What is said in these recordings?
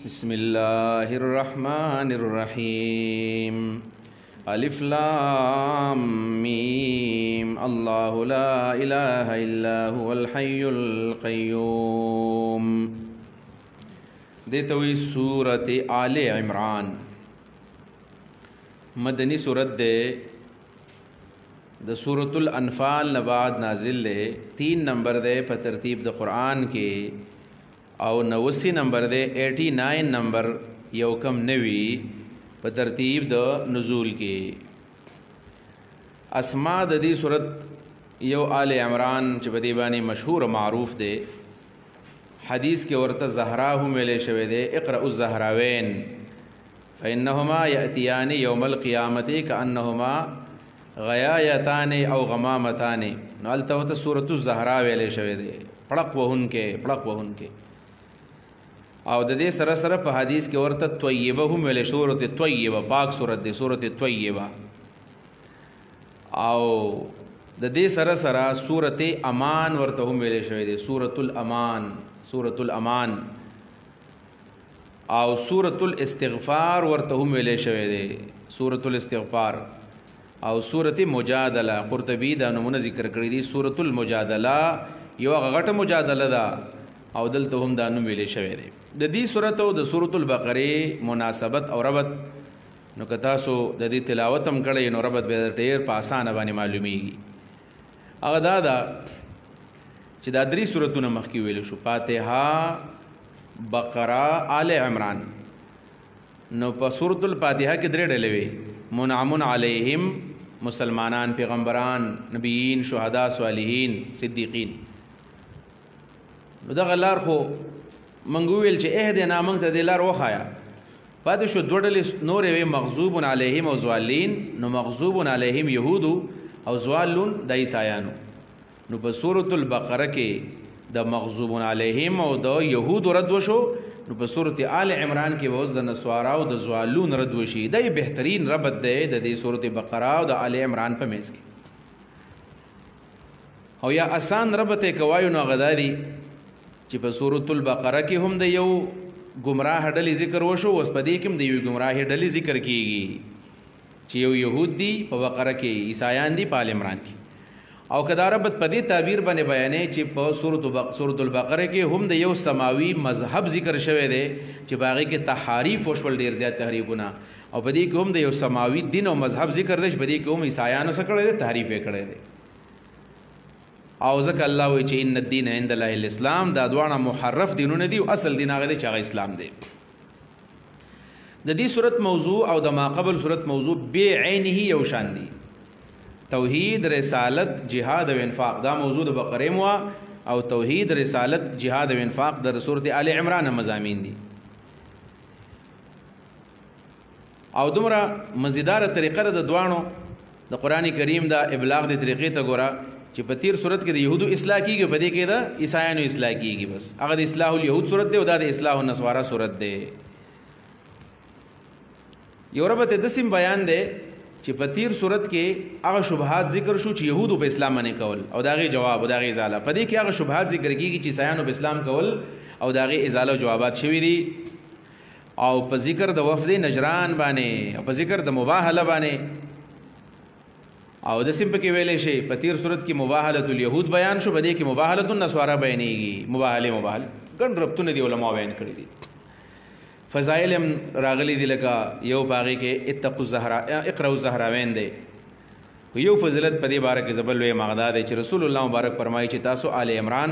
बिस्मिल्लाहिर्रहमानिर्रहीम अलिफ लाम मीम अल्लाहु ला इलाहा इल्ला हुवल हय्युल क़य्यूम। देते हुई सूरत आले इमरान मदनी सूरत दे द सूरतुल अनफाल नबाद नाजिल दे 3 नंबर दे पर तरतीब द क़ुरान के और 89 नंबर दे 89 नंबर यौकम नवी पर तरतीब द नुज़ूल के। अस्मा दी सूरत यो आल इमरान चबदीबानी मशहूर मारूफ दे हदीस के औरत ज़हरा मेले शवे दे इक़रउज़ ज़हरावैन फ़इन्नहुमा यअतियानी यौमल क़ियामति कअन्नहुमा ग़यायतानि औ ग़मामतानि। अलतवत सूरतुज़ ज़हरा वेले शवे दे पड़क वहुन के और दे सर सर प हदीस के औरत त्वय्यबा हम वेले सूरत त्वय्यबा पाक सूरत दे सूरत त्वय्यबा और दे सर सर सूरत अमान वर्त हम वेले शवे दे सूरतुल अमान और सूरतुल इस्तिग़फ़ार वर्त हम वेले शवे दे सूरतुल इस्तिग़फ़ार और सूरत मुजादला क़ुरतबी दा नमूना ज़िक्र करी दी सूरतुल मुजादला यो गट मुजादला दा और दल तो हम दानु मिले शवे दे दी सूरत और द सूरतुल बक़रे मुनासबत और रबत नो कथा सो दी तिलावतम कड़े नो रबत बे ढेर पासान बानी मालूमीगी अगदादा चिदादरी सूरतुन मखकी वेलु शु फातिहा बक़रा आले इमरान नो प सूरतुल फातिहा के दरे डलेवे मुनअमुन अलैहिम मुसलमानान पैगम्बरान नबीन शुहदा स्वालिहीन सिद्दीक़ीन दा गलार खो मंगुवेल चे एहदेना मंग त दिलार वखाया पाद शो दोडल नोरे वे मग़ज़ूबुन अलैहिम औ ज़वालिन नो मग़ज़ूबुन अलैहिम यहूदु औ ज़वालुन द ईसायानु नो प सूरतुल बक़रा के द मग़ज़ूबुन अलैहिम औ द यहूद रद वशो नो प सूरत आल इमरान के वज़ द नस्वारा औ द ज़वालुन रद वशी द बेहतरीन रबत दे द सूरत बक़रा औ द आल इमरान प मेज़ के औ या आसान रबत कवायु न गदादी कि प सूरतुल बक़रा की हम द यौ गुमराह डली ज़िक्र वशो वस पदी किम द यौ गुमराह डली ज़िक्र कीगी कि यौ यहूद दी प बक़रा के ईसायान दी पाल इमरान की और कदारबत पदी ताबीर बने बयाने ची प सूरतुल बक़रा के हम द यौ समावी मज़हब ज़िक्र शवे दे ची बागी के तहारीफ वशवल ढेर ज़्यादा तहरीफुना और पदी के हम द यौ समावी दिन और मज़हब ज़िक्र दे पदी के हम ईसायान से कड़े दे तहरीफ़े कड़े दे आउज़क अल्लाह हुई ची इन्न दीन इंदल्लाहिल इस्लाम दा दुआना मुहर्रफ दीनों ने दी असल दिन आगे दे चागा इस्लाम दे दी सूरत मौजू और द माक़बल सूरत मौजू बेऐन ही यौशान दी तौहीद रिसालत जिहाद व इन्फ़ाक़ दा मौजू द बक़रे मुआ और तौहीद रिसालत जिहाद व इन्फ़ाक़ दर सूरत आल इमरान मज़ामीन दी और दुमरा मज़ीदार तरीक़ा द दुआनो द कुरान करीम दा इबलाग़ दे तरीक़े त गोरा कि पतीर सूरत के यहूद इस्लाह की गई पदे के द ईसायान इस्लाह की गई बस अगर इस्लाहुल यहूद सूरत दे उदा इस्लाह नस्वारा सूरत दे यूरबत दसिम बयान दे कि पतीर सूरत के अगर शुबहात ज़िक्र शु ची यहूद ब इस्लाम ने कवल और दागे जवाब दागे इजाला पदे के अगर शुबहात ज़िक्र की कि ईसायान ब इस्लाम कवल और दागे इजाला जवाबात शवी दी और प ज़िक्र द वफ़द नजरान बाने और प ज़िक्र द मुबाहला बाने और दसिम पे वेले शे पतीर सूरत की मुबाहलतुल यहूद बयान शो बदे की मुबाहलतुन नस्वारा बयानेगी मुबाहल गण रब्तुन दी उलमा बयान करी दी फ़ज़ाइल रागली दिल का यो पागे के इक़रउज़ ज़हरावैन दे यो फज़लत पदे बारक ज़बल वे मगदा दे च रसूलुल्लाह मुबारक फरमाई च तासो आल इमरान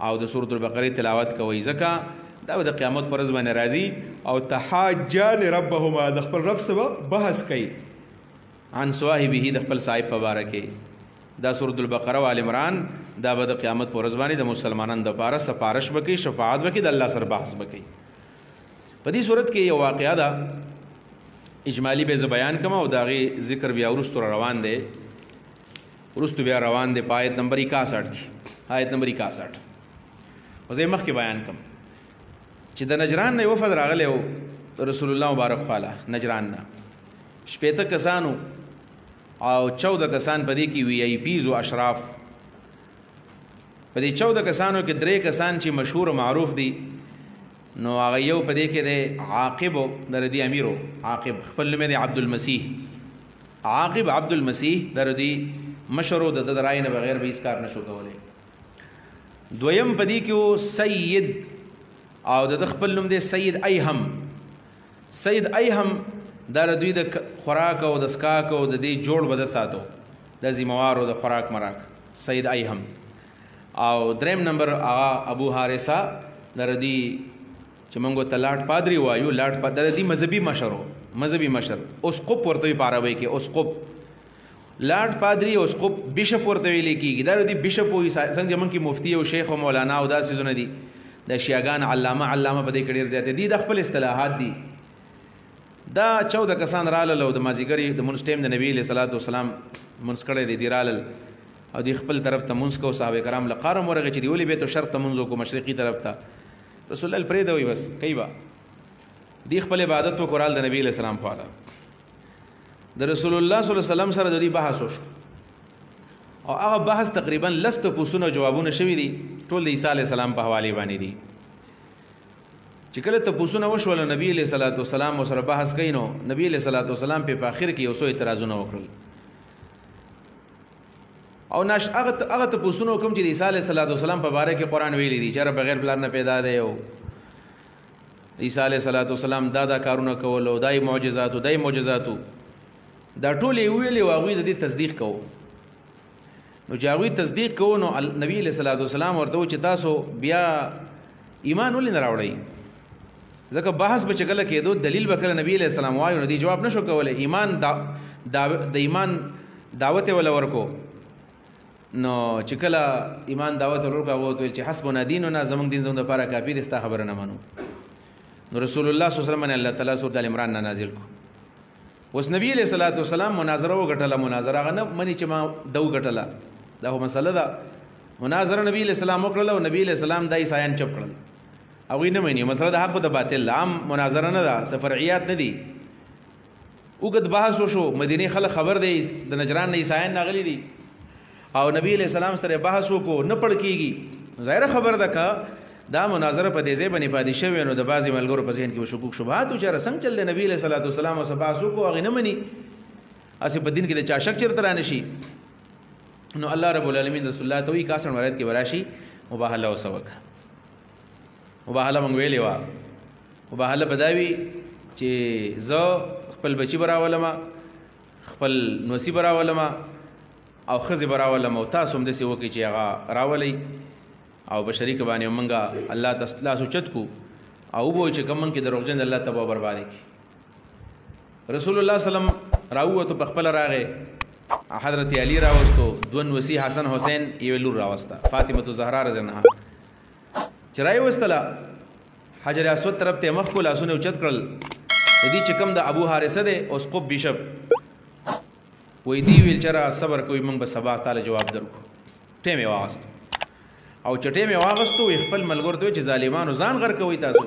और द सूरतुल बक़रा तिलावत का वही ज़का दा द क़यामत पर ज़बान राज़ी और तहाज्जान रब्बहुमा द ख़पल रब से बहस कई अन स्वाहिबिही द ख़पल साहिब पबारके दा सूरतुल बक़रा व आल इमरान दा बद क़यामत पर ज़बानी द मुसलमानन द पारा सफ़ारश बकी शफ़ाअत बकी द अल्लाह सर बहस बकी पदी सूरत के ये वाक़या दा इजमाली बेज़ बयान कमा और दागे ज़िक्र बिया उरुस्तु रवान दे आयत नंबर 61 की आयत नंबर 61 वज़े मख के बयान कम चिद नजरान ने वफ़द रागले हो रसूलुल्लाह मुबारक ख़ाला नजरान ना शपेत कसानु और 14 कसान पदी की VIPs व अशराफ पदी 14 कसानों के 3 कसान ची मशहूर मारूफ दी نو هغه یو په دې کې دی عاقب د ردی امیرو عاقب خپل نوم دی عبدالمسیح عاقب عبدالمسیح د ردی مشرو د رای نه بغیر به هیڅ کار نشو کولی دویم په دې کې سید او د خپل نوم دی سید ایهم سید ایهم دا دوی د خوراک او د سکاک او د دې جوړ بده ساتو د ذمہوارو د خوراک مراک سید ایهم او دریم نمبر آغا ابو حارثه د ردی چې مونږ ته لاټ پادری وایو لاټ پادری د مذهبي مشر اسقف ورته په عربی کې اسقف لاټ پادری اسقف بیشپ ورته ویل کېږي دا د بیشپ وي څنګه مونږ کې مفتی او شیخ او مولانا او داسې زونه دي د شیعاګان علامه په دې کې ډېر زیات دي د خپل اصطلاحات دي دا 14 کسان رااله او د مازیګری د مونږ ټیم د نبی صلی الله علیه وسلم مونږ کړه دي رالل او د خپل طرف ته مونږ کو صحابه کرام لقارم ورغه چې دی ولې به تو شرط مونږ کو مشرقي طرف ته رسول الله پرې دوی بس کایبا دی خپل عبادت او قرآن د نبی علیہ السلام په اړه د رسول الله صلی الله علیه وسلم سره د دې بحث وشو او هغه بحث تقریبا لست پوښتنه جوابونه شوي دي ټول د عیسی علیہ السلام په حواله باندې دي چې کله ته پوښتنه وشول نبی علیہ الصلوۃ والسلام سره بحث کینو نبی علیہ الصلوۃ والسلام په اخر کې اوسو اعتراضونه وکړل او ناش هغه ته پوښتنه کوم چې د عیسی علیه السلام په باره کې قرآن ویلي دي چې بغیر پلار نه پیدا دی او عیسی علیه السلام دا کارونه کول او دای معجزاتو دا ټول یې ویلي او هغوی د دې تصدیق کوو نو چې هغوی تصدیق کوو نو نبی علیه السلام ورته چې تاسو بیا ایمان ولې نه راوړئ ځکه بحث به چې کله کېدو دلیل به کله نبی علیه السلام وایو نو دې جواب نشو کولی ایمان د ایمان دعوت یې وله ورکو نو چې کله ایمان دعوت ورکړه هغه ویل چې حسبنا دیننا زموږ دین زموږ دپاره کافي دی ستا خبره نه منو نو رسول الله صلی الله علیه وسلم باندې الله تعالی سورۃ ال عمران نه نازل کو اوس نبی علیہ الصلوۃ والسلام مناظره وګټله مناظره هغه نه مني چې ما دو ګټله دا هو مسله ده مناظره نبی علیہ السلام وکړله او نبی علیہ السلام دای سایان چپ کړل هغوی نه مني مسله د حق او د باطل عام مناظره نه ده سفرعیات نه دي وګد بحث وشو مدینه خلک خبر دی د نجران نه عیسایان ناغلی دي او نبی علیہ السلام سره بحث وکړو نه پړ کېږي ظاهره خبر ده که دا مناظره په دې ځای باندې پاتې شوې نو د بعضې ملګرو په ذهن کې به شکوک شبهات و چې څنګه چل دی نبی علیه صلات وسلام او بحث وکړو هغې نه مني هسې په دین کې د چا شک چېرته رانشي نو الله رب العالمین رسول الله ته وایي کاسن ولایت کې به راشي مباهله اوسه وکړه مباهله موږ ویلې وه مباهله به دا وي چې زه خپل بچي به راولمه خپل نوسي به راولمه او خزی براولم او تاسو هم داسې وکړئ چې هغه راولئ او په شریک باندې موږ الله ته لاس اوچت کو او وبوی چې کوم کې دروغجن الله تبا بربادي کی رسول الله سلام راووتو په خپل راغې حضرت علی راوستو دون وسی حسن حسین یو لور راوستا فاطمه زهرا رضی الله عنها چرای وستلا حجر اسود طرف ته مخ کو لاسونه اوچت کړل دې چې کوم د ابو حارثه ده اسقف بیشپ وی دی ویل چرا صبر کوي موږ به سبا تعالی جواب درکو ټیمې واغستو او چې ټیمې واغستو خپل ملګرو ته چې ظالمانو ځان غر کوي تاسو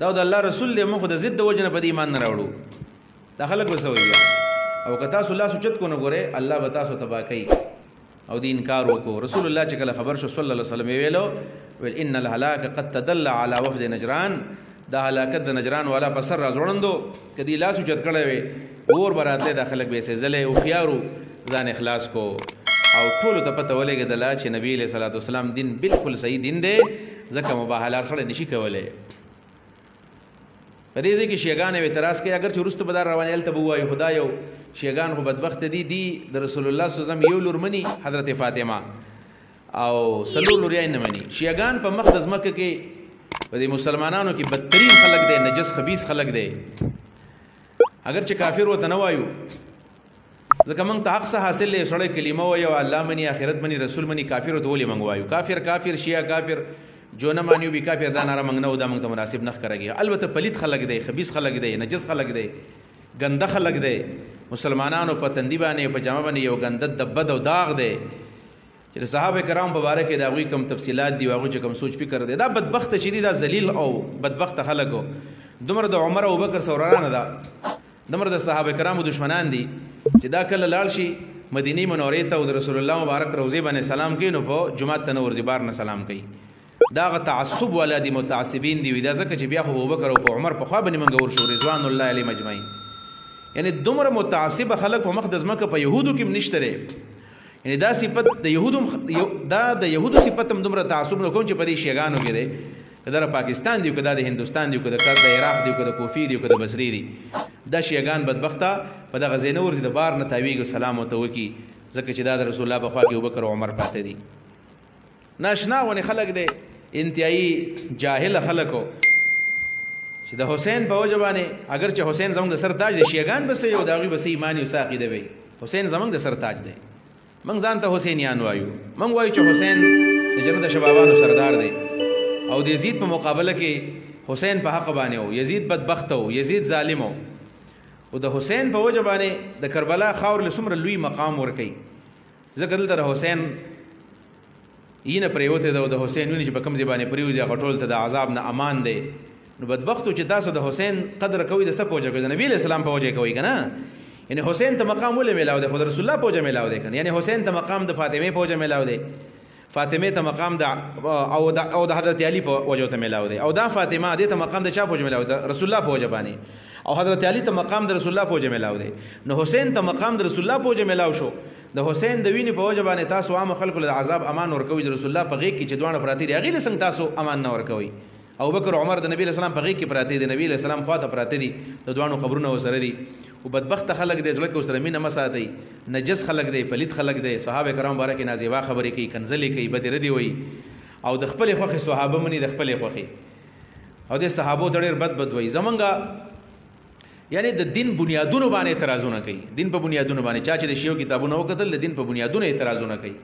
دا د الله رسول دی موږ د ضد د وجه نه په ایمان نه راوړو دا خلک وسوي او که تاسو الله سوچت کو نه ګوره الله به تاسو تبا کوي او دی انکار وکړو رسول الله چې کله خبر شو صلی الله علیه وسلم ویل ان الهلاك قد تدل على وفد نجران دا هلاکت د نجران والا په سر راځوړندو کدی لاس اوچت کړی وي اور براتله د خلک به سزلې او خيارو ځان اخلاص کو او ټول ته پته ولګېدله چې نبی علیہ الصلوۃ والسلام دین بالکل صحیح دین دی ځکه مباهله سره نشي کولای په دې ځکه شیعاګان اعتراض کوي اگر چې وروسته به دا روانې هلته به ووایي خدا یو شیعاګان خو بدبخت دي د رسول الله صلی الله علیه وسلم یو لور مني حضرت فاطمه او څلور لوریان نه مني شیعاګان په مقدس مکه کې په دې مسلمانانو کې بدترین خلک دی نجس خبیث خلک دی اگر چې کافر وته نه وایو ځکه موږ ته حق څه حاصل دی سړی کلمه وایي او الله مني آخرت مني رسول مني کافر ورته ولې موږ وایو کافر شیعه کافر جو نه مانیو بي کافر دا ناره موږ نه و دا موږ ته مناسب نه ښکارېږي البته پلید خلک دی خبیث خلک دی نجس خلک دی ګنده خلک دی مسلمانانو په تندي باندې په جامه باندې یو ګنده دبد او داغ دی چې صحابه کرام په باره کې د هغوی کوم تفصیلات دي او هغوی چې کوم سوچ فکر دی دا بدبخته چې دي دا ذلیل او بدبخته خلکو دومره د عمر او بکر سورانه ده دومره د صحابه کرامو دشمنان دي چې دا کله لاړ شي مدینه منورې ته او د رسول الله مبارک روضې باندې سلام کوي نو په جومات ته نه ورځي بار نه سلام کوي دا غ تعصب ولا دي متعصبین دی دا ځکه چې بیا خو ابوبکر او عمر په خوا باندې منګور شو رضوان الله علیه مجمعین. یعنی دومره متعصب خلک په مقدس مکه په يهودو کې نشته لري. یعنی دا صفت د يهودو صفت هم دومره تعصب نه کوم چې په دې شیګانو کې دی، کله پاکستان دی کله د هندستان دی کله د عراق دی کله کوفی دی کله بصری دی، دا شیګان بدبخته په دغه زینور د بار نه تاویږي سلام او توکی ځکه چې دا د رسول الله په خوا کې ابوبکر او عمر پاتې دي. ناشنا ونه خلق دی انتهایی جاهل خلکو چې د حسین په وجه باندې اگر چې حسین زمونږ د سر تاج دی شیګان بس یو داغي بس ایمانی او ساقي دی وي حسین زمونږ د سر تاج دی. موږ ځان ته حسینیان وایو، موږ وایو چې حسین د جنت شبابانو سردار دی او د یزید په مقابله کې حسین په حق باندې او یزید بدبخت او یزید ظالم او د حسین په وجه باندې د کربلا خاور له څومره لوی مقام ورکي. ځکه دلته حسین ینه پریوته د حسین ویني چې په کوم ځای باندې پریوځي غټول ته د عذاب نه امان دی. نو بدبختو چې تاسو د حسین قدر کوي د څه پوجا کوي د نبی اسلام په وجه کوي کنه. یعنی حسین ته مقام ولې ملاو دی خو د رسول الله په وجه ملاو دی کنه. یعنی حسین ته مقام د فاطمه په وجه ملاو دی، فاطمه ته مقام د او د حضرت علی په وجه ته ملاو دی، او دا فاطمه دې ته مقام د چا په وجه ملاو دی؟ رسول الله په وجه باندې، او حضرت علی ته مقام د رسول الله په وجه ملاو دی. نو حسین ته مقام د رسول الله په وجه ملاو شو. د حسین د وینې په وجه باندې تاسو عام خلکو له عذاب امان ورکوي، د رسول الله په غیږ کې چې دوانه پراتی دي هغې له څنګه تاسو امان نه ورکوي. ابوبکر او عمر د نبی اسلام په غیږ کې پراتی دي، نبی اسلام خواته پراتی دي، د دوانو قبرونه وسره دي. او بدبخت خلک دی ځکه وسره مینه مساتي، نجس خلک دی، پلید خلک دی، صحابه کرام بارک نازیبا خبرې کوي، کنځلې کوي، بد ردی وي، او د خپل خوخي صحابه مني د خپل خوخي، او د صحابو ډېر بد وي. زمونږه یعنی د دین بنیادونو باندې اعتراضونه کوي، دین په بنیادونو باندې چا چې د شیو کتابونه وکتل د دین په بنیادونو اعتراضونه کوي.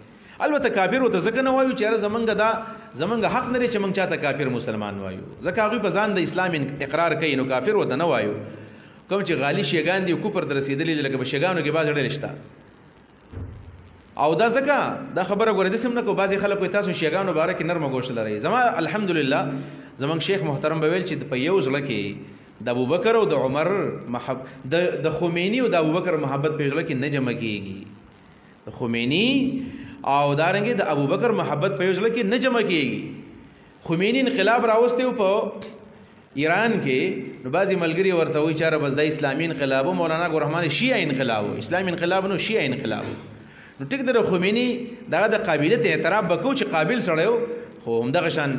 البته کافر او ته ځکه نه وایو چې زمونږ حق نه لري چې موږ چاته کافر مسلمان وایو، ځکه هغوی په ځان د اسلام اقرار کوي، نو کافر ورته نه وایو. کوم چې غالي شیګان دي او کفر ته رسېدلي دي لکه په شیګانو کې بعضې ډېر شته، او دا ځکه دا خبره ګوره داسې هم نه کوو بعضې خلک وایي تاسو شیګانو باره کې نرمه ګوښه لرئ. زما الحمدلله زموږ شیخ محترم به ویل چې په یو زړه کې د ابوبکر او د عمر د خمیني او د ابوبکر محبت په زړه کې نه جمع کېږي، د خمیني او دارنګې د ابوبکر محبت په زړه کې نه جمع کېږي. خمیني انقلاب راوستی په ایران کې، نو بعضې ملګري ورته وایي چاره بس دا اسلامي انقلاب و، مولانا ګورحمان شیعه انقلاب و، اسلامي انقلاب نو شیعه انقلاب و. نو ټیک د خمیني دغه د قابلیت اعتراف به کوو چې قابل سړی و، خو همدغه شان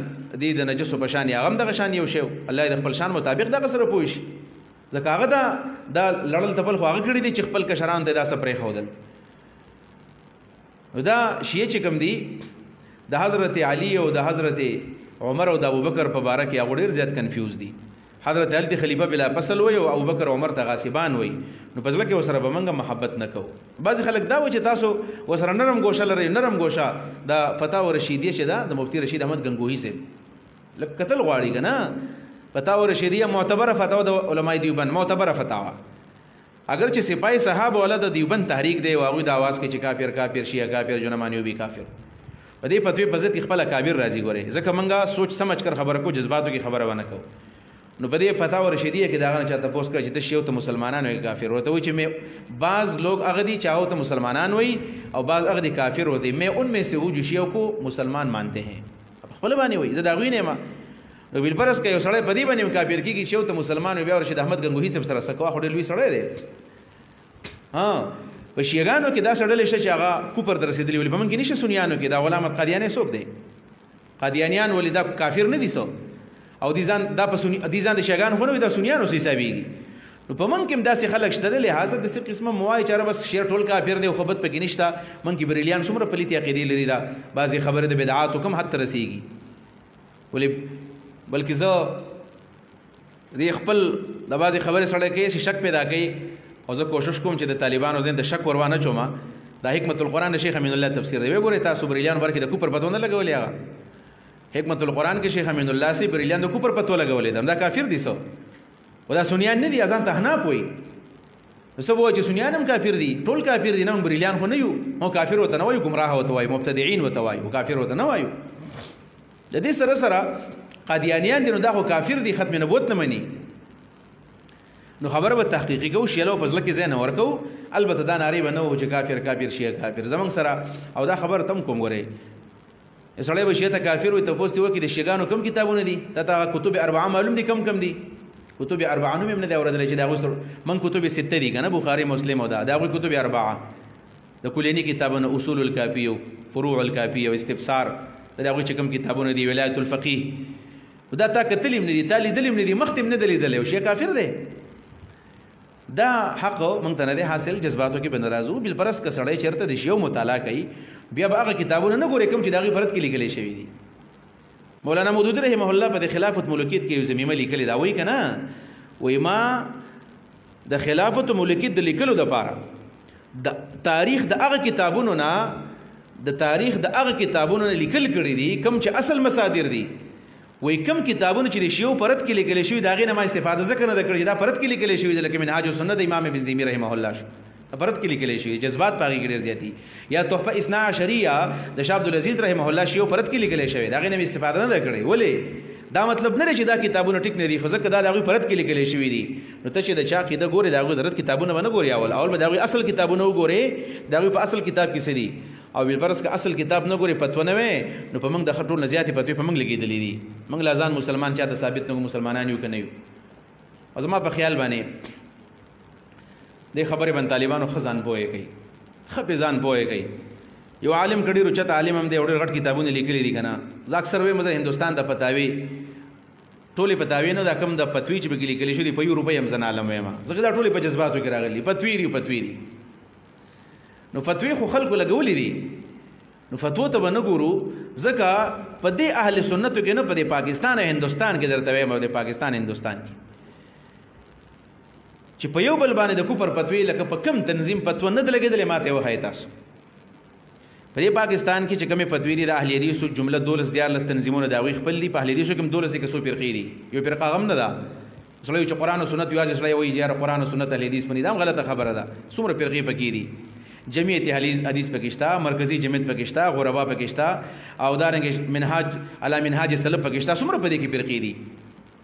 دی د نجسو په شان هغه همدغه شان یو شی و، الله د خپل شان مطابق دغه سره پوه شي. ځکه هغه دا لړل تپل خو هغه کړي دي چې خپل کشرانو ته دا څه پرېښودل. نو دا شیعه چې کوم دي د حضرت علي او د حضرت عمر او د ابوبکر په باره کې هغه ډېر زیات کنفیوز دي. حضرت علي ته خلیفه بلا فصل وي او ابوبکر عمر ته غاصبان وي، نو په ځل کې وسره به موږ محبت نه کوو. بعضې خلک دا وایي چې تاسو وسره نرم ګوشه لرئ، نرم ګوشه د فتاوی رشیدیه چې ده د مفتی رشید احمد ګنگوهي صاحب لږ کتل غواړي که نه. فتاوی رشیدیه معتبره فتوا د علماء دیوبند، معتبره فتوا، اگر چې سپاهی صحابه والا د دیوبند تحریک دی او هغوی د آواز کې چې کافر کافر شیعه کافر جو نه مانیو بي کافر، په دې فتوی په ضد خپله کابر راځي. ګورئ ځکه موږ سوچ سمجھ کر خبره کو، جذباتو کې خبره ونه کوو. نو په دې فتاوی رشیدیه کې د هغه نه چا تپوس کوي چې ته شیعو ته مسلمانان وایي کافر، ورته وایي چې بعض لوگ هغه دي چې هغو ته مسلمانان وایي او بعض هغه دي کافر ہوتے ہیں، میں ان میں سے ہوں جو شیعو کو مسلمان مانتے ہیں. خپل باندې وایي زه د هغوی نه یم. نو بالفرض که یو سړی په دې باندې کافر کېږي شیعو ته مسلمان وي، بیا رشید احمد ګنگوهي صاحب سره څه کوه، خو ډېر لوی سړی دی. په شیعګانو کې دا سړی شته چې هغه کفر ته رسېدلي، ولې په موږ کې نشته. سنیانو کې دا غلام احمد قادیانی څوک دی؟ قادیانیان ولې دا کافر نه دي څو؟ او دي ځان د شیعګانو خو نه وي، دا سنیانو سې حسابېږي. نو په موږ کې هم داسې خلک شته دی، لهذا داسې قسمه مو وایي چې بس شیعه ټول کافر دی او خبت پکې نشته. موږ کې بریلیان څومره پلیتې عقیدې لري، دا بعضې خبرې د بدعاتو کم حد ته رسېږي. ولې بلکې زه دې خپل د بعضې خبرې سړی کوي چې شک پیدا کوي، او زه کوشش کوم چې د طالبانو ذهن د شک ور وانه چومه. دا حکمت القرآن د شیخ امین الله تفسیر دی. وګورئ تاسو بریلیانو باره کې د کفر پتو نه لګولې. هغه حکمت القرآن کې شیخ امین الله سي بریلیان د کفر پتو لګولې ده، دا کافر دي څو، او دا سنیان نه دي، ځان ته حناف وایي. نو څه به وایي چې سنیان هم کافر دي، ټول کافر دي، نه هم بریلیان خو نه یو. او کافر ورته نه وایو، ګمراه ورته وایو، مبتدعین ورته وایو، کافر ورته نه وایو. د دې سره سره قادیانیان دي، نو دا خو کافر دي، ختم نبوت نه مني. نو خبره به تحقیقي کوو، شیلو په زړه کې ځای نه ورکوو. البته دا نارې به نه وو چې کافر کافر شیعه کافر زموږ سره، او دا خبره تم کوم. ګورئ سړی به شیعه ته کافر وي تپوس دې وکړي د شیګانو کم کتابونه دي تا کتب اربعه معلوم دي کم دي کتب اربعه نوم هم نه دی اورېدلی چې د هغوی سره من کتب سته دي که نه بخاري مسلم او د هغوی کتب اربعه د کلیني کتابونه اصول الکافیه فروع الکافیه او استبصار د هغوی چې کوم کتابونه دي ولایت الفقیه دا تا کتلی هم نه دي تا لیدلی هم نه دي مخکې هم نه دی لیدلی او شیعه کافر دی دا حق موږ ته نه دی حاصل جذباتو کې به نه راځو بالفرض که سړی چېرته د شیعو مطالعه کوي بیا به هغه کتابونه نه ګوري کوم چې د هغوی په رد کې لیکلی شوي دي مولانا مودودي رحمه الله په د خلافت ملکیت کې یو ضمیمه لیکلې دا وایي که نه وایي ما د خلافت ملکیت د لیکلو دپاره د تاریخ د هغه کتابونو نه لیکل کړي دي کوم چې اصل مصادر دي وایي کوم کتابونه چې د شیعو په رد کې لیکلی شوي د هغې نه ما استفاده ځکه نه ده کړې چې دا په رد کې لیکلی شوي دي لکه منهاج السنه د امام ابن تیمیه رحمه الله شو په رد کې لیکلی شوي جذبات په هغې کې ډېر زیاتي یا تحفه اثنا عشریه د شاه عبدالعزیز رحمه الله شیعو په رد کې لیکلی شوی د هغې نه مې استفاده نه ده کړې ولې دا مطلب نه دی چې دا کتابونه ټیک نه دي خو ځکه دا د هغوی په رد کې لیکلی شوي دي نو ته چې د چا عقیده ګورې د هغوی د رد کتابونه به نه ګورې اول به د هغوی اصل کتابونه وګورې د هغوی په اصل کتاب کې څه دي او بالفرض که اصل کتاب نه ګورې فتوه نه وې نو په موږ د ټول نه زیاتې فتوې په موږ لګېدلې دي موږ لا ځان مسلمان چاته ثابت نه مسلمانان یو که نه یو او زما په خیال باندې دې خبرې باندې طالبانو ښه ځان پوهې کوي ښه پې ځان پوهې کوي یو عالم که ډېر اوچت عالم هم دی او ډېر غټ کتابونه لیکلي دي که نه زه اکثر وایم زه هندوستان د فتاوی ټولې فتاوی نه دا کوم د فتوی چې پکې لیکلي شوي دي په یو روپۍ هم زه نه عالم وایم ځکه دا ټولې په جذباتو کې راغلي فتوی دي نو فتوی خو خلکو لګولې دي نو فتوو ته به نه ګورو ځکه په دې اهل سنتو کې نه په دې پاکستان او هندوستان کې درته وایم او د پاکستان هندوستان کې چې په یو بل باندې د کفر فتوی لکه په کم تنظیم فتوه نه ده لګېدلې ما ته یې وښایي تاسو په دې پاکستان کې چې کومې فتوی دي د اهل حدیثو جمله 12-14 تنظیمونه د هغوی خپل دي په اهل حدیثو کې هم 12 کې څو فرقې دي یو فرقه هم نه ده سړی چې قرآن او سنت یوازې سړی وایي یاره قرآن او سنت اهل حدیث باندې دا هم غلطه خبره ده څومره فرقې پکې دي جمعیت اهل حدیث پکې شته مرکزي جمعیت پکې شته غربا پکې شته او دارنګه منهاج علی منهاج سلف پکې شته څومره په دې کې فرقې دي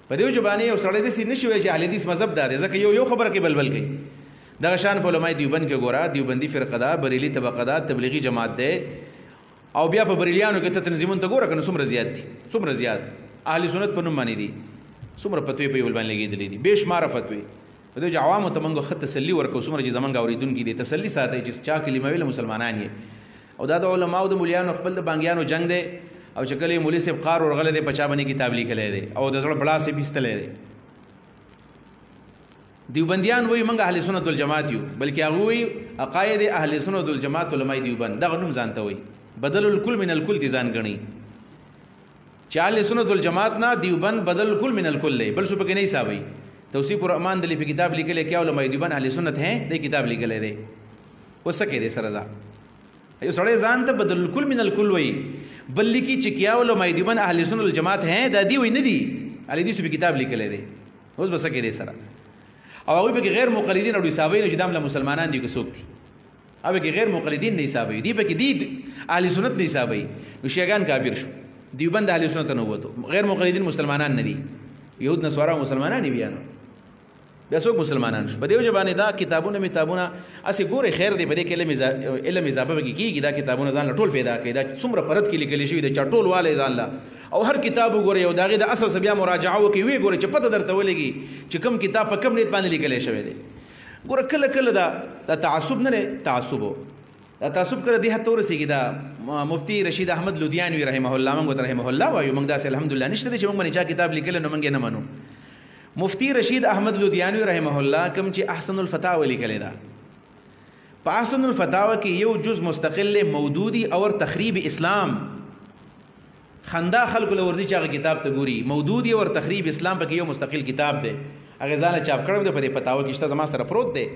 په دې وجبانې یو سړی داسې نشي وایي چې اهل حدیث مذهب دا دی ځکه یو خبره کې بلبل کوي دغه شان په علماء دیوبند کې ګوره دیوبندي فرقه ده بریلي طبقه ده تبلیغي جماعت دی او بیا په بریلیانو کې ته تنظیمونه ته ګوره که نه څومره زیات دي څومره زیات اهل سنت په نوم باندې دي څومره فتوی په یو بل باندې لګېدلې دي بې شماره فتوی په دې عوامو ته موږ ښه تسلي ورکوو څومره چې زموږ اورېدونکي دي تسلي ساتئ چې چا کلمه ویله مسلمانان یې او دا د علماو د مولیانو خپل د بانګیانو جنګ دی او چې کله یې مولي صاحب قار ورغلی دی په چا باندې کتاب لیکلی دی او د زړه بړاس یې ایستلی دی دیوبندیان وایي موږ اهل سنت الجماعت یو بلکې هغه وایي عقاید اهل سنت الجماعت علماء دیوبند دغه نوم ځان ته وایي بدل الکل من الکل دي ځان ګڼي چې اهل سنت الجماعت نه دیوبند بدل الکل من الکل دی بل څه پکې نه حسابوي توصیف الرحمن دلی په کتاب لیکلی کیا علماء دیوبند اهل سنت ہیں دی کتاب لیکلی دی وسکه دی سره ځه یو سړی ځان ته بدل الکل من الکل وایي بل لیکي چې کیا علماء دیوبند اهل سنت الجماعت ہیں دا دی وایي نه دي اهل حدیث په کتاب لیکلی دی اوس به سکه دی سره او هغوی پکې غیر مقلدین او حسابوي نو چې دا هم له مسلمانان دي که څوک دي هغه پکې غیر مقلدین نه حسابوي دي پکې دي اهل سنت نه حسابوي نو شیعګان کافر شو دیوبند اهل سنت نه ووتو غیر مقلدین مسلمانان نه دي یهود نصارا مسلمانان بیا نو بیا څوک مسلمانان شو په دې وجه باندې دا کتابونه هسې ګورې خیر دی په دې کې علم اضافه پکې کېږي دا کتابونه ځان له ټول پیدا کوي دا څومره پرد کې لیکلي شوي د چا ټول والی ځان له او هر کتاب وګورئ او د هغې د اصل څه بیا مراجعه وکړئ ویې ګورئ چې پته درته ولګي چې کوم کتاب په کوم نیت باندې لیکلی شوی دی ګوره کله کله دا تعصب نه دی تعصب دا تعصب کله دې حد ته ورسېږي دا مفتی رشید احمد لودیانوي رحمه الله موږ ورته رحمه الله وایو موږ داسې الحمدلله نشته دی چې موږ باندې چا کتاب لیکلی نو موږ یې نه منو مفتی رشید احمد لودیانوي رحمه الله کوم چې احسن الفتاوی لیکلی ده په احسن الفتاوی کې یو جز مستقل مودودی اور تخریب اسلام خندا خلکو له ورځي چې هغه کتاب ته ګوري مودودی اور تخریب اسلام پکې یو مستقل کتاب دی هغه ځانه چاپ کړی دی په دې فتاوی کې شته زما سره پروت دی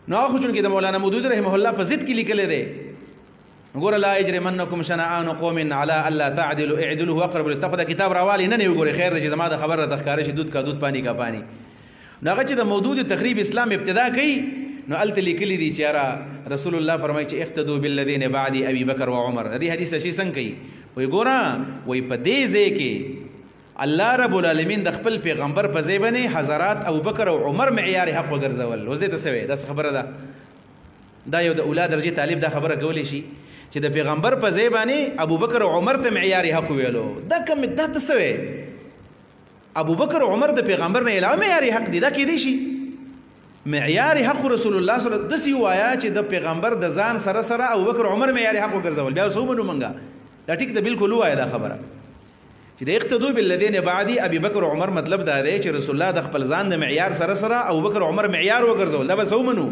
نو هغه خو چونکې د مولانا مودودي رحمه الله په ضد کې لیکلی دی ګوره لا یجرمنکم شنآن قوم علی الا تعدلوا اعدلوا اقرب للتقوى دا کتاب راوالی نه وګورئ خیر دی چې زما د خبر راته ښکاره شي دود کا دود پانی کا پانی نو هغه چې د مودودي تخریب اسلام ابتدا کوي نو هلته لیکلي دي چې یاره رسول الله فرمایي چې اقتدوا بالذین بعدي ابي بکر و عمر د دې حدیث ته شي څنګه کوي وایي ګوره وایي په دې ځای کې الله رب العالمین د خپل پیغمبر په ځای باندې حضرات ابوبکر او عمر معیار حق وګرځول اوس دې ته څه وایي داسې خبره ده دا یو د اولاد درجې طالب دا خبره کولی شي چې د پیغمبر په ځای باندې ابوبکر او عمر ته معیار حق ویلو دا کوم دا څه وی ابوبکر او عمر د پیغمبر نه علاوه معیار حق دي دا کې دي شي معیار حق رسول الله صلی الله علیه وسلم د سی وایا چې د پیغمبر د ځان سره سره ابوبکر عمر معیار حق وګرځول بیا سو منو منګه دا ټیک د بالکل وایا دا خبره چې د اقتدو بالذین بعدی ابي بکر عمر مطلب دا دی چې رسول الله د خپل ځان د معیار سره سره ابوبکر عمر معیار وګرځول دا به سو منو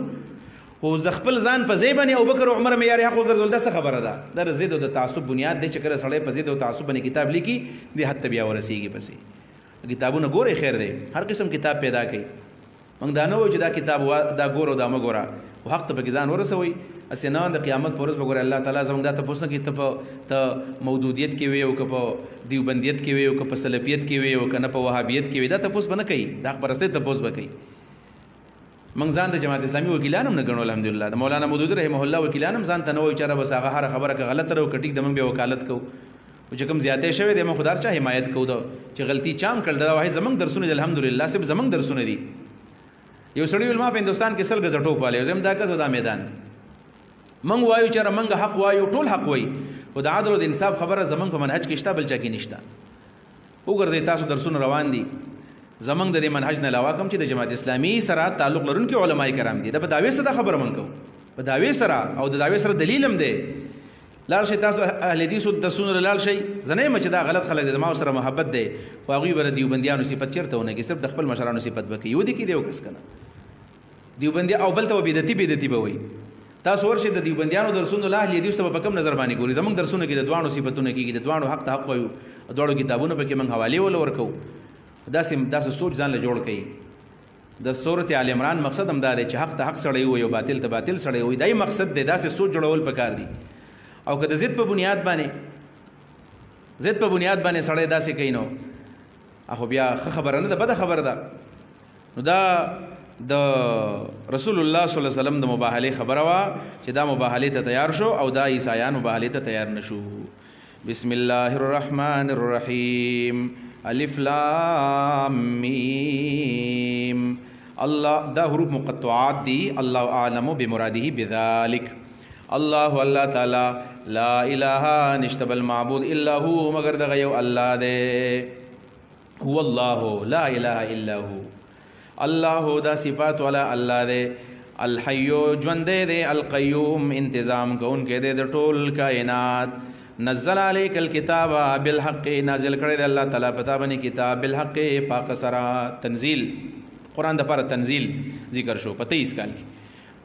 او ز خپل ځان په ځای باندې ابوبکر عمر معیار حق وګرځول دا څه خبره ده د زید او د تعصب بنیاد دی چې کله سړی په زید او تعصب باندې کتاب لیکي د حتی بیا ورسیږي پسې کتابونه ګوره خیر دی هر قسم کتاب پیدا کړي موږ دا نه وایو چې دا کتاب دا ګورو دا مګوره حق ته پکې ځان ورسوي اسنه د قیامت پر ورځ به ګوره الله تعالی زموږ دا تاسو کې ته موجودیت کې وي او که په دیوبندیت کې وي او که په سلفیت کې وي او که نه په وهابیت کې وي دا تاسو به نه کوي دا پرسته تاسو به کوي موږ ځان د جماعت اسلامي وکیلان هم نه ګڼو الحمدلله د مولانا مودودي رحمه الله وکیلان هم ځان ته نه وایي چې بس هغه هر خبره که غلط راو کټیک د موږ به وکالت کوو او چې کوم زیاتې شوی دی موږ خدای چا حمایت کوو چې غلطي چام کړل دا واحد زمونږ درسونه دي الحمدلله صرف زمونږ درسونه دي یو سړی ول ما په هندستان کې سل غزه ټوپ والے زم دا که زدا میدان من وایو چې رمنګ حق وایو ټول حق وای او د عدل او د انصاف خبره زمنګ په منهج کې شته بل چا کې نشته وګورئ تاسو درسونه روان دي زمنګ د منهج نه علاوه کوم چې د جماعت اسلامي سره تعلق لرونکي علما کرام دي دا په داوی سره خبره من کو په داوی سره او د داوی سره دلیل هم دی لال شي تاسو اهل حدیث درسونه لال شي زنه مچ دا غلط خلک د ما سره محبت دی او هغه بر دیوبندیانو صفت چیرته ونه کې صرف د خپل مشرانو صفت وکي یو دي کې دیو کس کنه دیوبندی او بل ته بدعتي به وي تاسو ورشي د دیوبندیانو درسونه له اهل حدیث ته په کم نظر باندې ګوري زمونږ درسونه کې د دوانو صفاتونه کې د دوانو حق ته حق وایو دوانو کتابونو په کې من حواله ول ورکو داسې سوچ ځان له جوړ کړي د سورۃ آل عمران مقصد هم دا دی چې حق ته حق سړی وي او باطل ته باطل سړی وي دای مقصد دی داسې سوچ جوړول پکار دي او که د ضد په بنیاد باندې سړی داسې کوي نو اخو بیا خبره نه ده بده خبره ده نو دا د رسول الله صلی الله علیه وسلم د مباهله خبره وا چې دا مباهله ته تیار شو او دا عیسایان مباهله ته تیار نشو بسم الله الرحمن الرحیم الف لام میم الله دا حروف مقطعات دي الله اعلم بمراده بذلك الله تعالی لا اله نشته بل معبود الا هو مگر دغه یو الله دی هو الله لا اله الا هو الله دا صفات والا الله دی الحي ژوند دی القيوم انتظام کون کې دی د ټول کائنات نزل عليك الكتاب بالحق نازل کړی دی الله تعالی پتا باندې کتاب بالحق پاک سرا تنزيل قران د پر تنزيل ذکر شو پته اس کال کې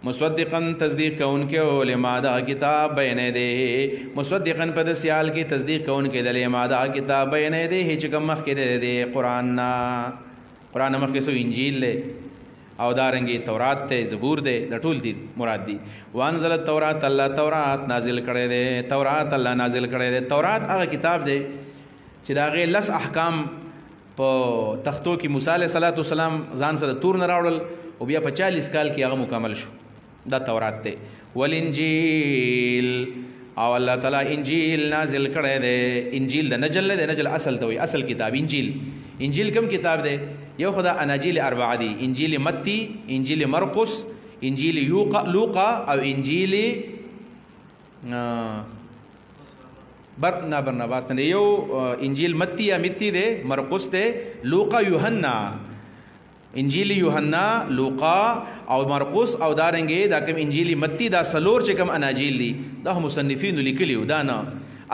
مصدقا تصدیق کون کې علما دا کتاب بیانې دی مصدقا په د سیال کې تصدیق کون کې د علما دا کتاب بیانې دی هیڅ کوم مخ کې دی قران مخ کې سو انجیل له او دارنګي تورات ته زبور دی د ټول دي مراد دي وانزل التوراۃ الله تورات نازل کړي دی تورات الله نازل کړي دی تورات هغه کتاب دی چې دا غي لس احکام په تختو کې موسی علیه السلام ځان سره تور نه راوړل او بیا په 40 کال کې هغه مکمل شو دا تورات ته والانجیل او الله تعالی انجیل نازل کړی دی انجیل د نجل نه نجل اصل ته وي اصل کتاب انجیل کوم کتاب دی یو خدا اناجیل اربعه دي انجیل متی انجیل مرقس انجیل لوقا او انجیل برناباس نه یو انجیل متی یا متی دی مرقس دی لوقا یوحنا انجیل یوحنا لوقا او مرقس او دارنګي دا کوم انجیل متی دا سلور چې کوم اناجیل دي دا مصنفین لیکلیو دا نه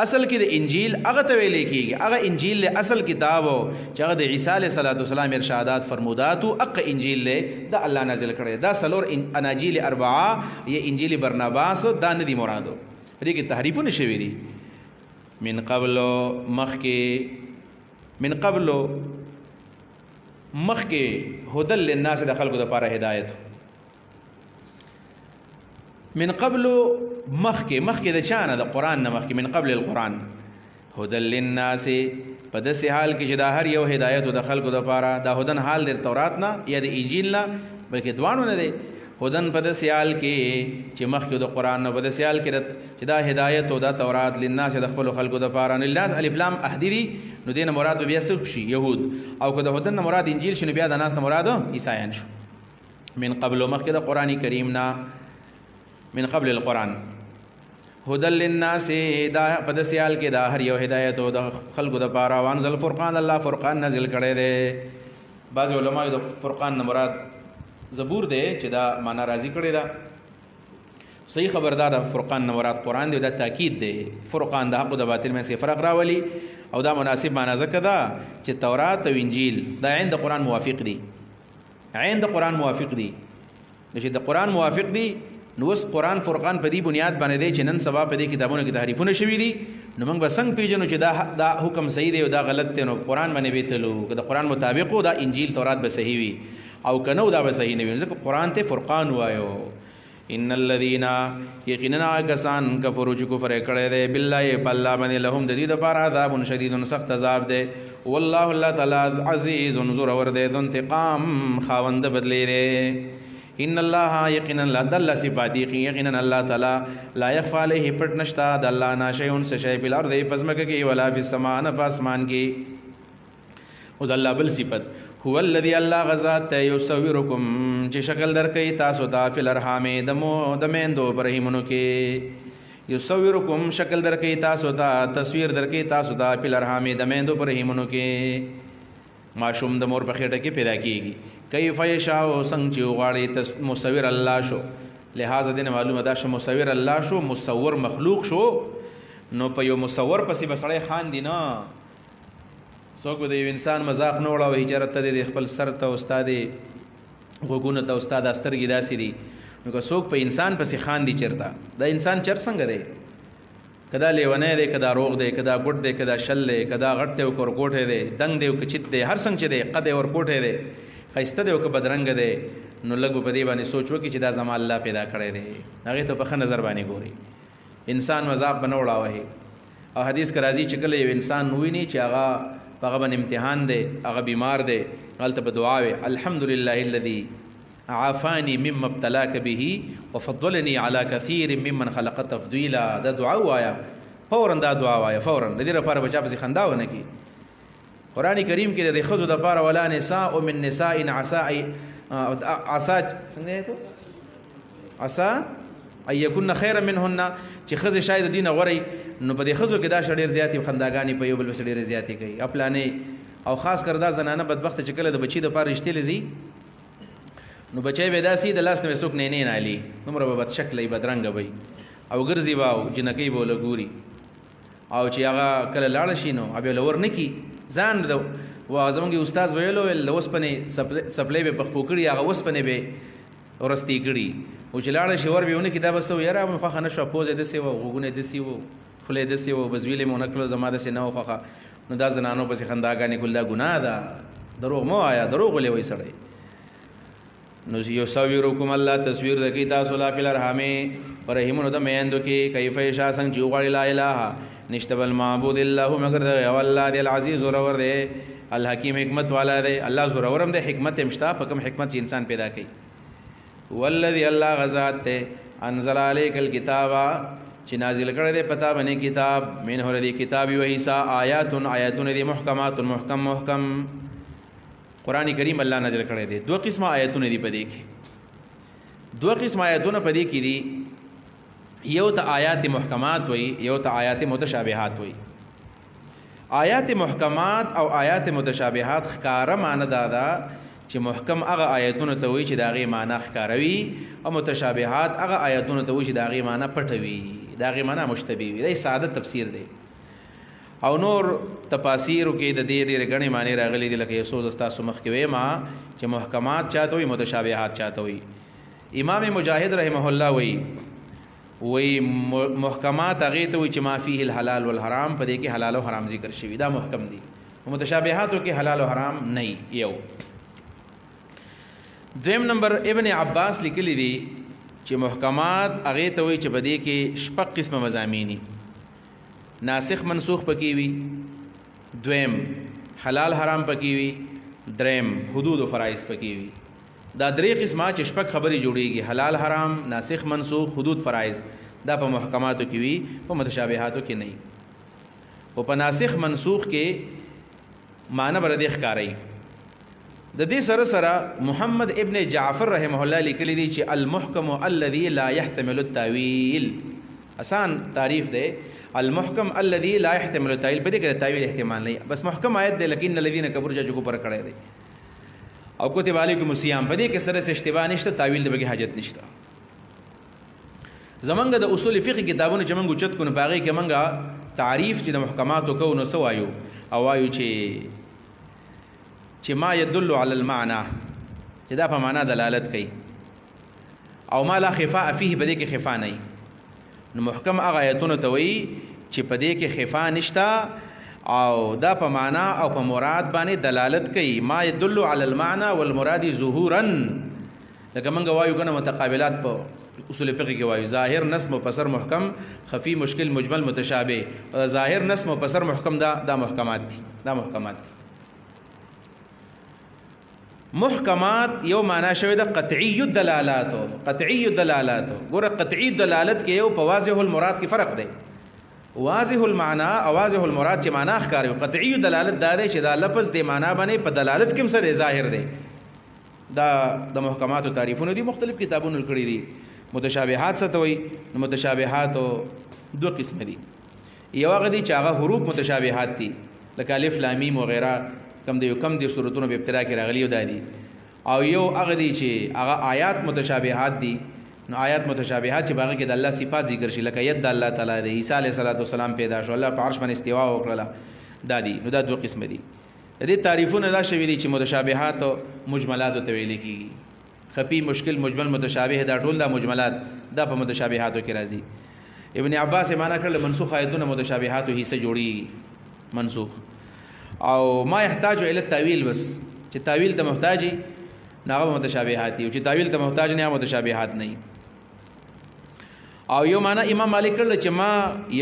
اصل کې د انجیل هغه ته ویل کېږي هغه انجیل له اصل کتاب چې هغه د عیسی علیه السلام ارشادات فرمودات او اق انجیل له دا الله نازل کړی دا سلور اناجیل اربعه یا انجیل برناباس دا نه دی مرادو دې کې تحریفونه شوي دي من قبل مخکې هدل للناس د خلکو لپاره هدایت من قبل مخکې د چانه د قران نه مخکې من قبل القران هدل للناس په داسې حال کې چې دا هر یو هدایت د خلکو لپاره دا هدن حال د تورات نه یا د انجیل نه بلکې دوانو نه دی هدن په داسې حال کې چې مخکې د قران نه په داسې حال کې چې دا هدایت او دا تورات للناس د خپل خلکو لپاره نه لناس الف لام احدی نو دینه مراد بیا څه شي يهود او که د هدن مراد انجیل شنو بیا د ناس نه مراد عیسایان شو من قبل مخکې د قران کریم نه من قبل القران هدل للناس دا په د سیال کې دا هر یو هدایت او د خلقو د پاره وانزل فرقان الله فرقان نازل کړي دي. بعض علماء د فرقان نه مراد زبور دی چې دا معنا راضی کړي دا صحیح خبردار فرقان نه مراد قران دی. دا تاکید دی فرقان د حق او د باطل منځ کې فرق راولي او دا مناسب معنا ځکه دا چې تورات او انجیل دا عین د قران موافق دي، عین د قران موافق دي. چې د قران موافق دي نو اوس قران فرقان په دې بنیاد باندې دی چې نن سبا په دې کتابونو کې تحریفونه شوي دي. نو موږ به څنګه پیژنو چې دا حکم صحیح دی او دا غلط دی؟ نو قران باندې بیتلو که د قران مطابق دا انجیل تورات به صحیح وي او کنه دا به صحیح نه وي. ځکه قران ته فرقان وایو. ان الذين یقینا کسان کفروا چې کفر کړي دي بالله په الله باندې لهم د دې لپاره عذاب شدید سخت عذاب دی. والله الله تعالی عزیز زورور دی، ذو انتقام خاوند بدلی دی. ان الله یقینا الله دل صفاتی یقینا الله تعالی لا يخفى عليه پټ نشتا د الله نه شی ان شی په الارض پزمکه کې ولا فی السماء نه پاسمان کې. او د الله بل صفت هو الذي الله غزات یصورکم چې شکل درکې تاسو ته فی الارحام د میندو برهیمونو کې. یصورکم شکل درکې تاسو ته تصویر درکې تاسو ته فی الارحام د میندو برهیمونو کې. ماشوم د مور په خېټه کې پیدا کیږي کیف یشاء څنګه چې غواړي مصور الله شو. لہذا دې معلومه ده چې مصور الله شو، مصور مخلوق شو. نو په یو مصور پسې بسړی خان دي نه څوک د یو انسان مذاق نه وړاوي هجرت ته د خپل سر ته استاد غوګونه ته استاد استرګي داسې دي. نو که څوک په انسان پسې خان دي چرته دا انسان چر څنګه دی؟ کدا لیونه دی، کدا روغ دی، کدا ګډ دی، کدا شل دی، کدا غټ دی او کوټه دی، دنګ دی او کچت دی، هر څنګه چې دی قد اور کوټه دی، خیسته دی او که بدرنګ دی. نو لږ په دې باندې سوچ وکړي چې دا زما الله پیدا کړی دی. هغه ته په ښه نظر باندې ګوري. انسان مذاق بنه وړاوي. او حدیث کې راځي چې کله یو انسان وویني چې هغه هغه باندې امتحان دی، هغه بیمار دی، هلته به دعا وي الحمدلله الذي عافاني مما ابتلاك به وفضلني على كثير ممن خلق تفضيلا. دا دعا وایا فورا، دا دعا وایا فورا. د دې لپاره بچا پسې خندا ونه کی. قرآن کریم کې د خزو د پاره ولا نساء من نساء عسى څنګه ته عسى ان يكن خيرا منهن چې خزه شاید دینه غوري. نو په دې خزو کې دا شډیر زیاتی خنداګانی په یو بل شډیر زیاتی کوي خپلانه او خاص کر دا زنانه بدبخت چې کله د بچی د پاره رښتې لزی نو بچای به داسي د لاس نه وسوک نه نالي نمره به بد شکلې بدرنګ وي او ګرځي باو جنکی بوله ګوري او چې هغه کله لاړ شي نو ابي لور نکی ځان دو و زمونږ استاد ویلو لوسپنه سپلې به پخپوکړي هغه وسپنه به ورستی کړي او چې لاړ شي ور بهونه کتاب سو یاره مخه خنه شو پوزه د سی و غوګونه د سی و خله د سی و بزویل مونکلو زماده سي نو خخه نو دا زنانو پس خنداګانی کله ګناه ده دروغ مو آیا دروغ ولې وای سړی. نو یو سویرکم الله تصویر د کی تاسو لا فل ارحامه پرهیمونو د میندو کې کیف یشا څنګه جو غړی لا اله نشته بل معبود الله مگر د الله دی العزیز ورور دی الحکیم حکمت والا دی. الله زورورم دی حکمت مشتا په کوم حکمت چې انسان پیدا کړي. والذي الله غزاد ته انزل عليك الكتاب چې نازل کړی دی پتا باندې کتاب منه لري کتاب او حصہ آیاتون دی محکمات محکم قرآن کریم الله نازل کړی دی. دو قسمه آیاتونه دی پدې کې، دو قسمه آیاتونه پدې کې دي. یو ته آیات محکمات وای، یو ته آیات متشابهات وای. آیات محکمات او آیات متشابهات ښکارا معنی دادا چې محکم هغه آیاتونه ته وایي چې داغه معنی ښکاروي او متشابهات هغه آیاتونه ته وایي چې داغه معنی پټوي، داغه معنی مشتبه وي. دا ساده تفسیر دی. او نور تفاسیر کې د دې ډېر غني معنی راغلي دي لکه یسوع زستا سمخ کې وې ما چې محکمات چاته وي متشابهات چاته وي. امام مجاهد رحمه الله وی محکمات هغه ته وي چې ما فيه الحلال والحرام په دې کې حلال او حرام ذکر شوی دا محکم دي. متشابهاتو کې حلال او حرام نه یو. دویم نمبر ابن عباس لیکلی دي چې محکمات هغه ته وي چې په دې کې شپږ قسمه مضامینی ناسخ منسوخ پکې وي، دویم حلال حرام پکې وي، دریم حدود او فرایض پکې وي. دا درې قسمه چې شپږ خبرې جوړیږي حلال حرام ناسخ منسوخ حدود فرایض دا په محکماتو کې وي، په متشابهاتو کې نه. او په ناسخ منسوخ کې معنی بر دې ښکاري. د دې سره سره محمد ابن جعفر رحمه الله لیکلی دی چې المحکم الذي لا يحتمل التاويل آسان تعریف دی المحکم الذي لا يحتمل التاویل په دې کې تاویل احتمال نه بس محکم آیت دی لکن الذين كفروا جو پر کړه دی او کتب علیکم الصیام په دې کې سره اشتباه نشته تاویل د بګي حاجت نشته زمونږ د اصول فقه کتابونو چې موږ چت کو نه باغې کې موږ تعریف چې د محکماتو کو نو سوایو او وایو چې ما يدل على المعنى چې دا په معنا دلالت کوي او ما لا خفاء فيه په دې کې خفاء نه نو محکم هغه آیتونه ته وایي چې په دې کې خفاء نشته او دا په معنا او په مراد باندې دلالت کوي ما يدل على المعنى والمراد ظهورا لکه موږ وایو کنه متقابلات په اصول فقه کې وایو ظاهر نص مفسر محکم خفي مشکل مجمل متشابه ظاهر نص مفسر محکم دا محکمات دي محکمات یو معنا شوی د قطعی الدلالات ګوره قطعی دلالت کې یو په واضح المراد کې فرق دی واضح المعنى او واضح المراد چې معنا ښکاري قطعی دلالت دا دی چې دا لفظ د معنا باندې په دلالت کې سره ظاهر دی دا د محکمات تعریفونه دي مختلف کتابونو کړی دي متشابهات څه ته وایي متشابهات دو قسم دي یو هغه دي چې هغه حروف متشابهات دي لکه الف لام میم وغیرہ کم دی صورتونو په ابتدا کې راغلي دي او یو هغه دي چې هغه آیات متشابهات دي نو آیات متشابهات چې باغ کې د الله صفات ذکر شي لکه ید الله تعالی د عیسی علیه السلام پیدا شو الله په عرش باندې استوا وکړه دا دي نو دا دوه قسم دي د دې تعریفونه دا شوی دي چې متشابهات او مجملات ته ویل کیږي خفي مشکل مجمل متشابه دا ټول دا مجملات دا په متشابهاتو کې راځي ابن عباس معنا کړل منسوخ آیتونه متشابهاتو حصہ جوړي منسوخ او ما يحتاج الى التاويل بس چې تاویل ته محتاجي ناغه متشابهات او چې تاویل ته محتاج نه متشابهات نه او یو معنا امام مالک کړل چې ما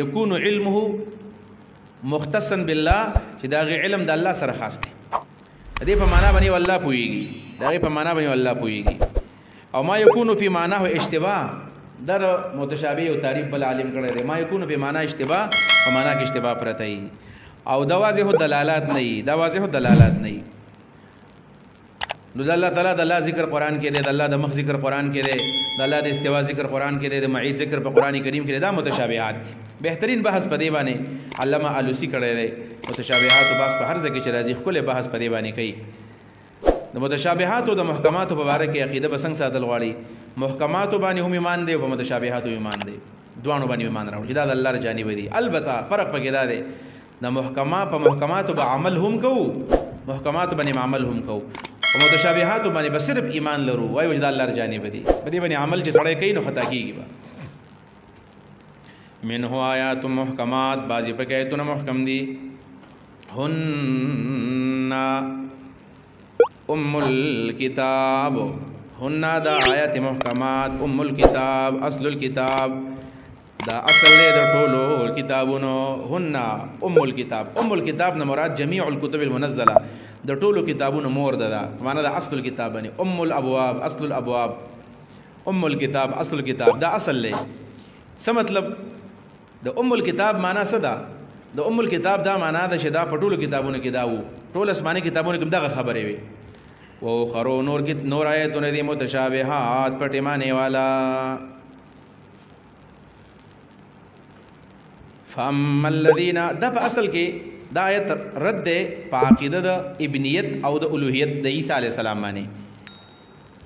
يكون علمه مختصا بالله چې دا علم د الله سره خاص دی دې په معنا باندې والله پويږي دا په معنا باندې والله پويږي او ما يكون في معناه اشتباه در متشابه او تعریف بل عالم کړی دی ما يكون په معنا اشتباه په معنا کې اشتباه پرته ای او دا واضح دلالات نه نو د الله تعالی د الله ذکر قران کې دی د الله د مخ ذکر قران کې دی د الله د استوا ذکر قران کې دی د معید ذکر په قران کریم کې دا متشابهات دي بهترین بحث په دی باندې علامه علوسی کړی دی متشابهات او بحث په هر ځای کې چې راځي خپل بحث په دی باندې کوي د متشابهات او د محکمات په اړه کې عقیده بسنګ ساتل غواړي محکمات باندې هم ایمان دی او متشابهات ایمان دی دوانو باندې ایمان راوړي دا د الله ر جانب دی البته فرق پکې دا دی د محکمات په عمل هم کو محکمات باندې عمل هم کو او متشابهات باندې بس صرف ایمان لرو وایو د الله ر جانب دی په دې باندې عمل چې سړی کوي نو خطا کیږي منه آیات محکمات بعضی په آیتونه محکم دي هن ام الكتاب هن دا آیات محکمات ام الكتاب اصل الكتاب دا اصل د ټولو کتابونو هن ام الكتاب نه مراد جميع الكتب المنزله د ټولو کتابونو مور ده معنا د اصل الكتاب باندې ام الابواب اصل الابواب ام الكتاب اصل الكتاب دا اصل له څه مطلب د ام الكتاب معنا څه ده د ام الكتاب دا معنا ده چې دا په ټولو کتابونو کې دا وو ټول اسماني کتابونو کې دغه خبرې وي او خرو نور آیتونه دي متشابهات پټه معنی والا فاما الذين دا په اصل کې دا آیت رد په عقیده د ابنیت او د الوهیت د عیسی علی السلام باندې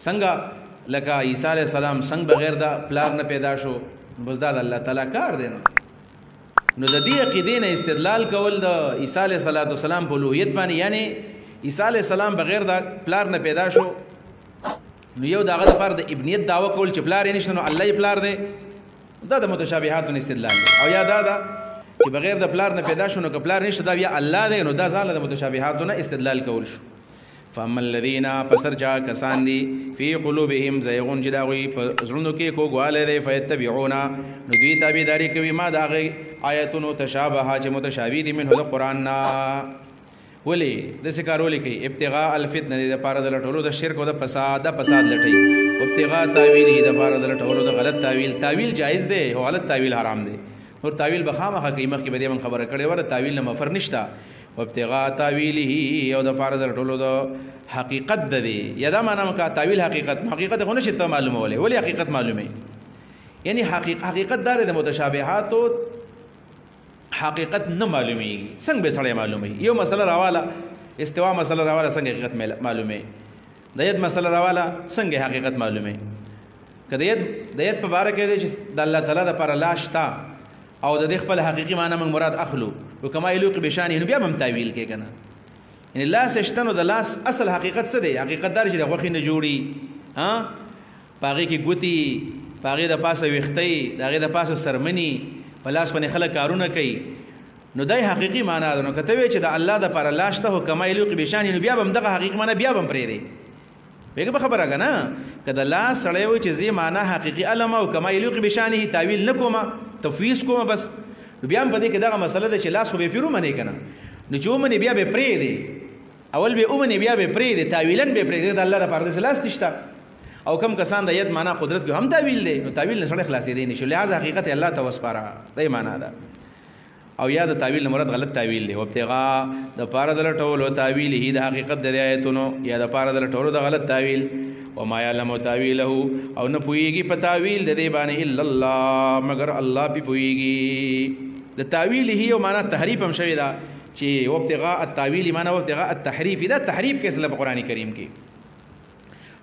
څنګه لکه عیسی علی السلام څنګه بغیر د پلار نه پیدا شو بس دا د الله تعالی کار دی نو د دې عقیدې نه استدلال کول د عیسی علی السلام په الوهیت باندې یعنی عیسی علی السلام بغیر د پلار نه پیدا شو نو یو دغه لپاره د ابنیت دعوه کول چې پلار یې نشته نو الله یې پلار دی دا د متشابهات استدلال دی او یا دا چې بغیر د پلار نه پیدا شو نو که پلار نشته دا بیا الله دی نو دا ځاله د متشابهات نه استدلال کول شو فاما الذين پسرجا کسان دي فی قلوبهم زیغون چې دا غوي په زړونو کې کوګواله دی فیتبعون نو دوی تابعداري کوي ما دا غي آیاتونو تشابه چې متشابه دي منه د قران نا ولی د سکارولې کوي ابتغاء الفتنه د پاره د لټولو د شرک او د فساد لټي ابتغاء تعویل د پاره د لټولو د غلط تعویل جایز دی او غلط تعویل حرام دی نور تعویل بخامه کوي مخکې به دې من خبره کړې وره تعویل نه مفر نشتا ابتغاء تعویله او د پاره د لټولو د حقیقت د دی یا دا معنا کا تعویل حقیقت خو نشي ته معلومه ولی حقیقت معلومه یعنی حقیقت دار د متشابهاتو حقیقت نه معلومیږي. څنګه به سړی معلومي؟ یو مسله راواله استوا مسله راواله څنګه حقیقت معلومه؟ د ید مسله راواله څنګه حقیقت معلومه؟ که د ید په باره کې دی چې د الله تعالی د پر الله شته او د دې خپل حقيقي معنی موږ مراد اخلو او کما یلوق بشانه نو بیا هم تعویل کې کنه. یعنی لاس شتنو د لاس اصل حقیقت څه دی؟ حقیقت دار چې د غوښې نه جوړي ها پاغي کې ګوتی پاغي د پاسه وختي دغه د پاسه سرمنی په لاس باندې خلک کارونه کوي نو دای حقيقي معنی ده. نو کته وی چې د الله د پر الله شته کما یلوق بشانه نو بیا هم دغه حقيقي معنی بیا هم پرې دی. بیګه خبره کنه کله لا سړی وي چې زی معنا حقيقي علم او کما یلوق بشانه تعویل نکوما تفویض کوما بس بیا هم پدې کې دغه مسله ده چې لاس خو به پیرو منی کنه نو چې ومني بیا به پرې دی اول به ومني بیا به پرې دی تعویلن به پرې دی د الله د پردې لاس تشتا او کم کسان د ید معنا قدرت کې هم تعویل دی نو تعویل نه سړی خلاصې دی نشو لہذا حقیقت الله ته وسپاره دی معنا ده او یا د تعویل مراد غلط تعویل دی او ابتغاء د پاره د لټولو تعویل هی د حقیقت د آیتونو یا د پاره د لټولو د غلط تعویل و ما یعلم تعویله او نه پویږي په تعویل د دې باندې الا الله مگر الله په پویږي. د تعویل هی او معنا تحریف هم شوی دا چې و ابتغاء التعویل معنا و ابتغاء التحریف دا تحریف کې اصله په قران کریم کې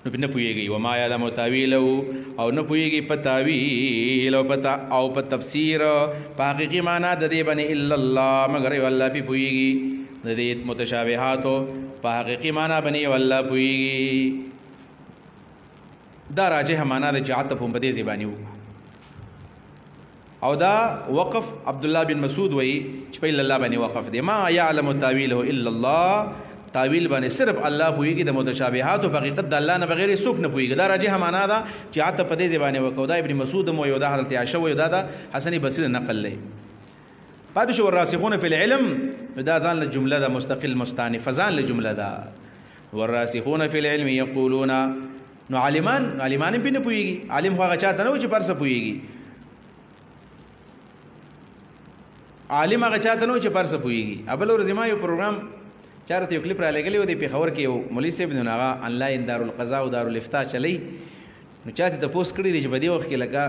نو په نه پویږي. و ما یعلم تعویله او نه پویږي په تعویل او په تفسیر په حقيقي معنا د دې باندې الا الله مگر الله په پویږي. د دې متشابهاتو په حقيقي معنا باندې الله پویږي. دا راجح معنا د جعت په دې زبانی وو او دا وقف عبد الله بن مسعود وی چې په الله باندې وقف دی. ما يعلم تعویله الا الله تعویل باندې صرف الله پویږي. د متشابهات او حقیقت د الله نه بغیر څوک نه پویږي. دا راجح معنا دا چې عت په دې زبانی وکاو. دا ابن مسعود مو یو دا حضرت عائشہ و یو دا حسن بصری نقل لې بعد شو الراسخون فی العلم دا ځان له جمله دا مستقل مستانف ځان له جمله دا والراسخون فی العلم یقولون نو عالمان په نه پویږي. عالم خو هغه چاته نه و چې پر څه پویږي. عالم هغه چاته نه و چې پر څه پویږي. ابل ورځ ما یو پروګرام چارته یو کلیپ را لګلی و دی پیښور کې یو مولوی صاحب نو هغه انلاین دارالقضاء او دارالفتاء چلی نو چاته ته پوسټ کړی دی چې په دې وخت کې لکه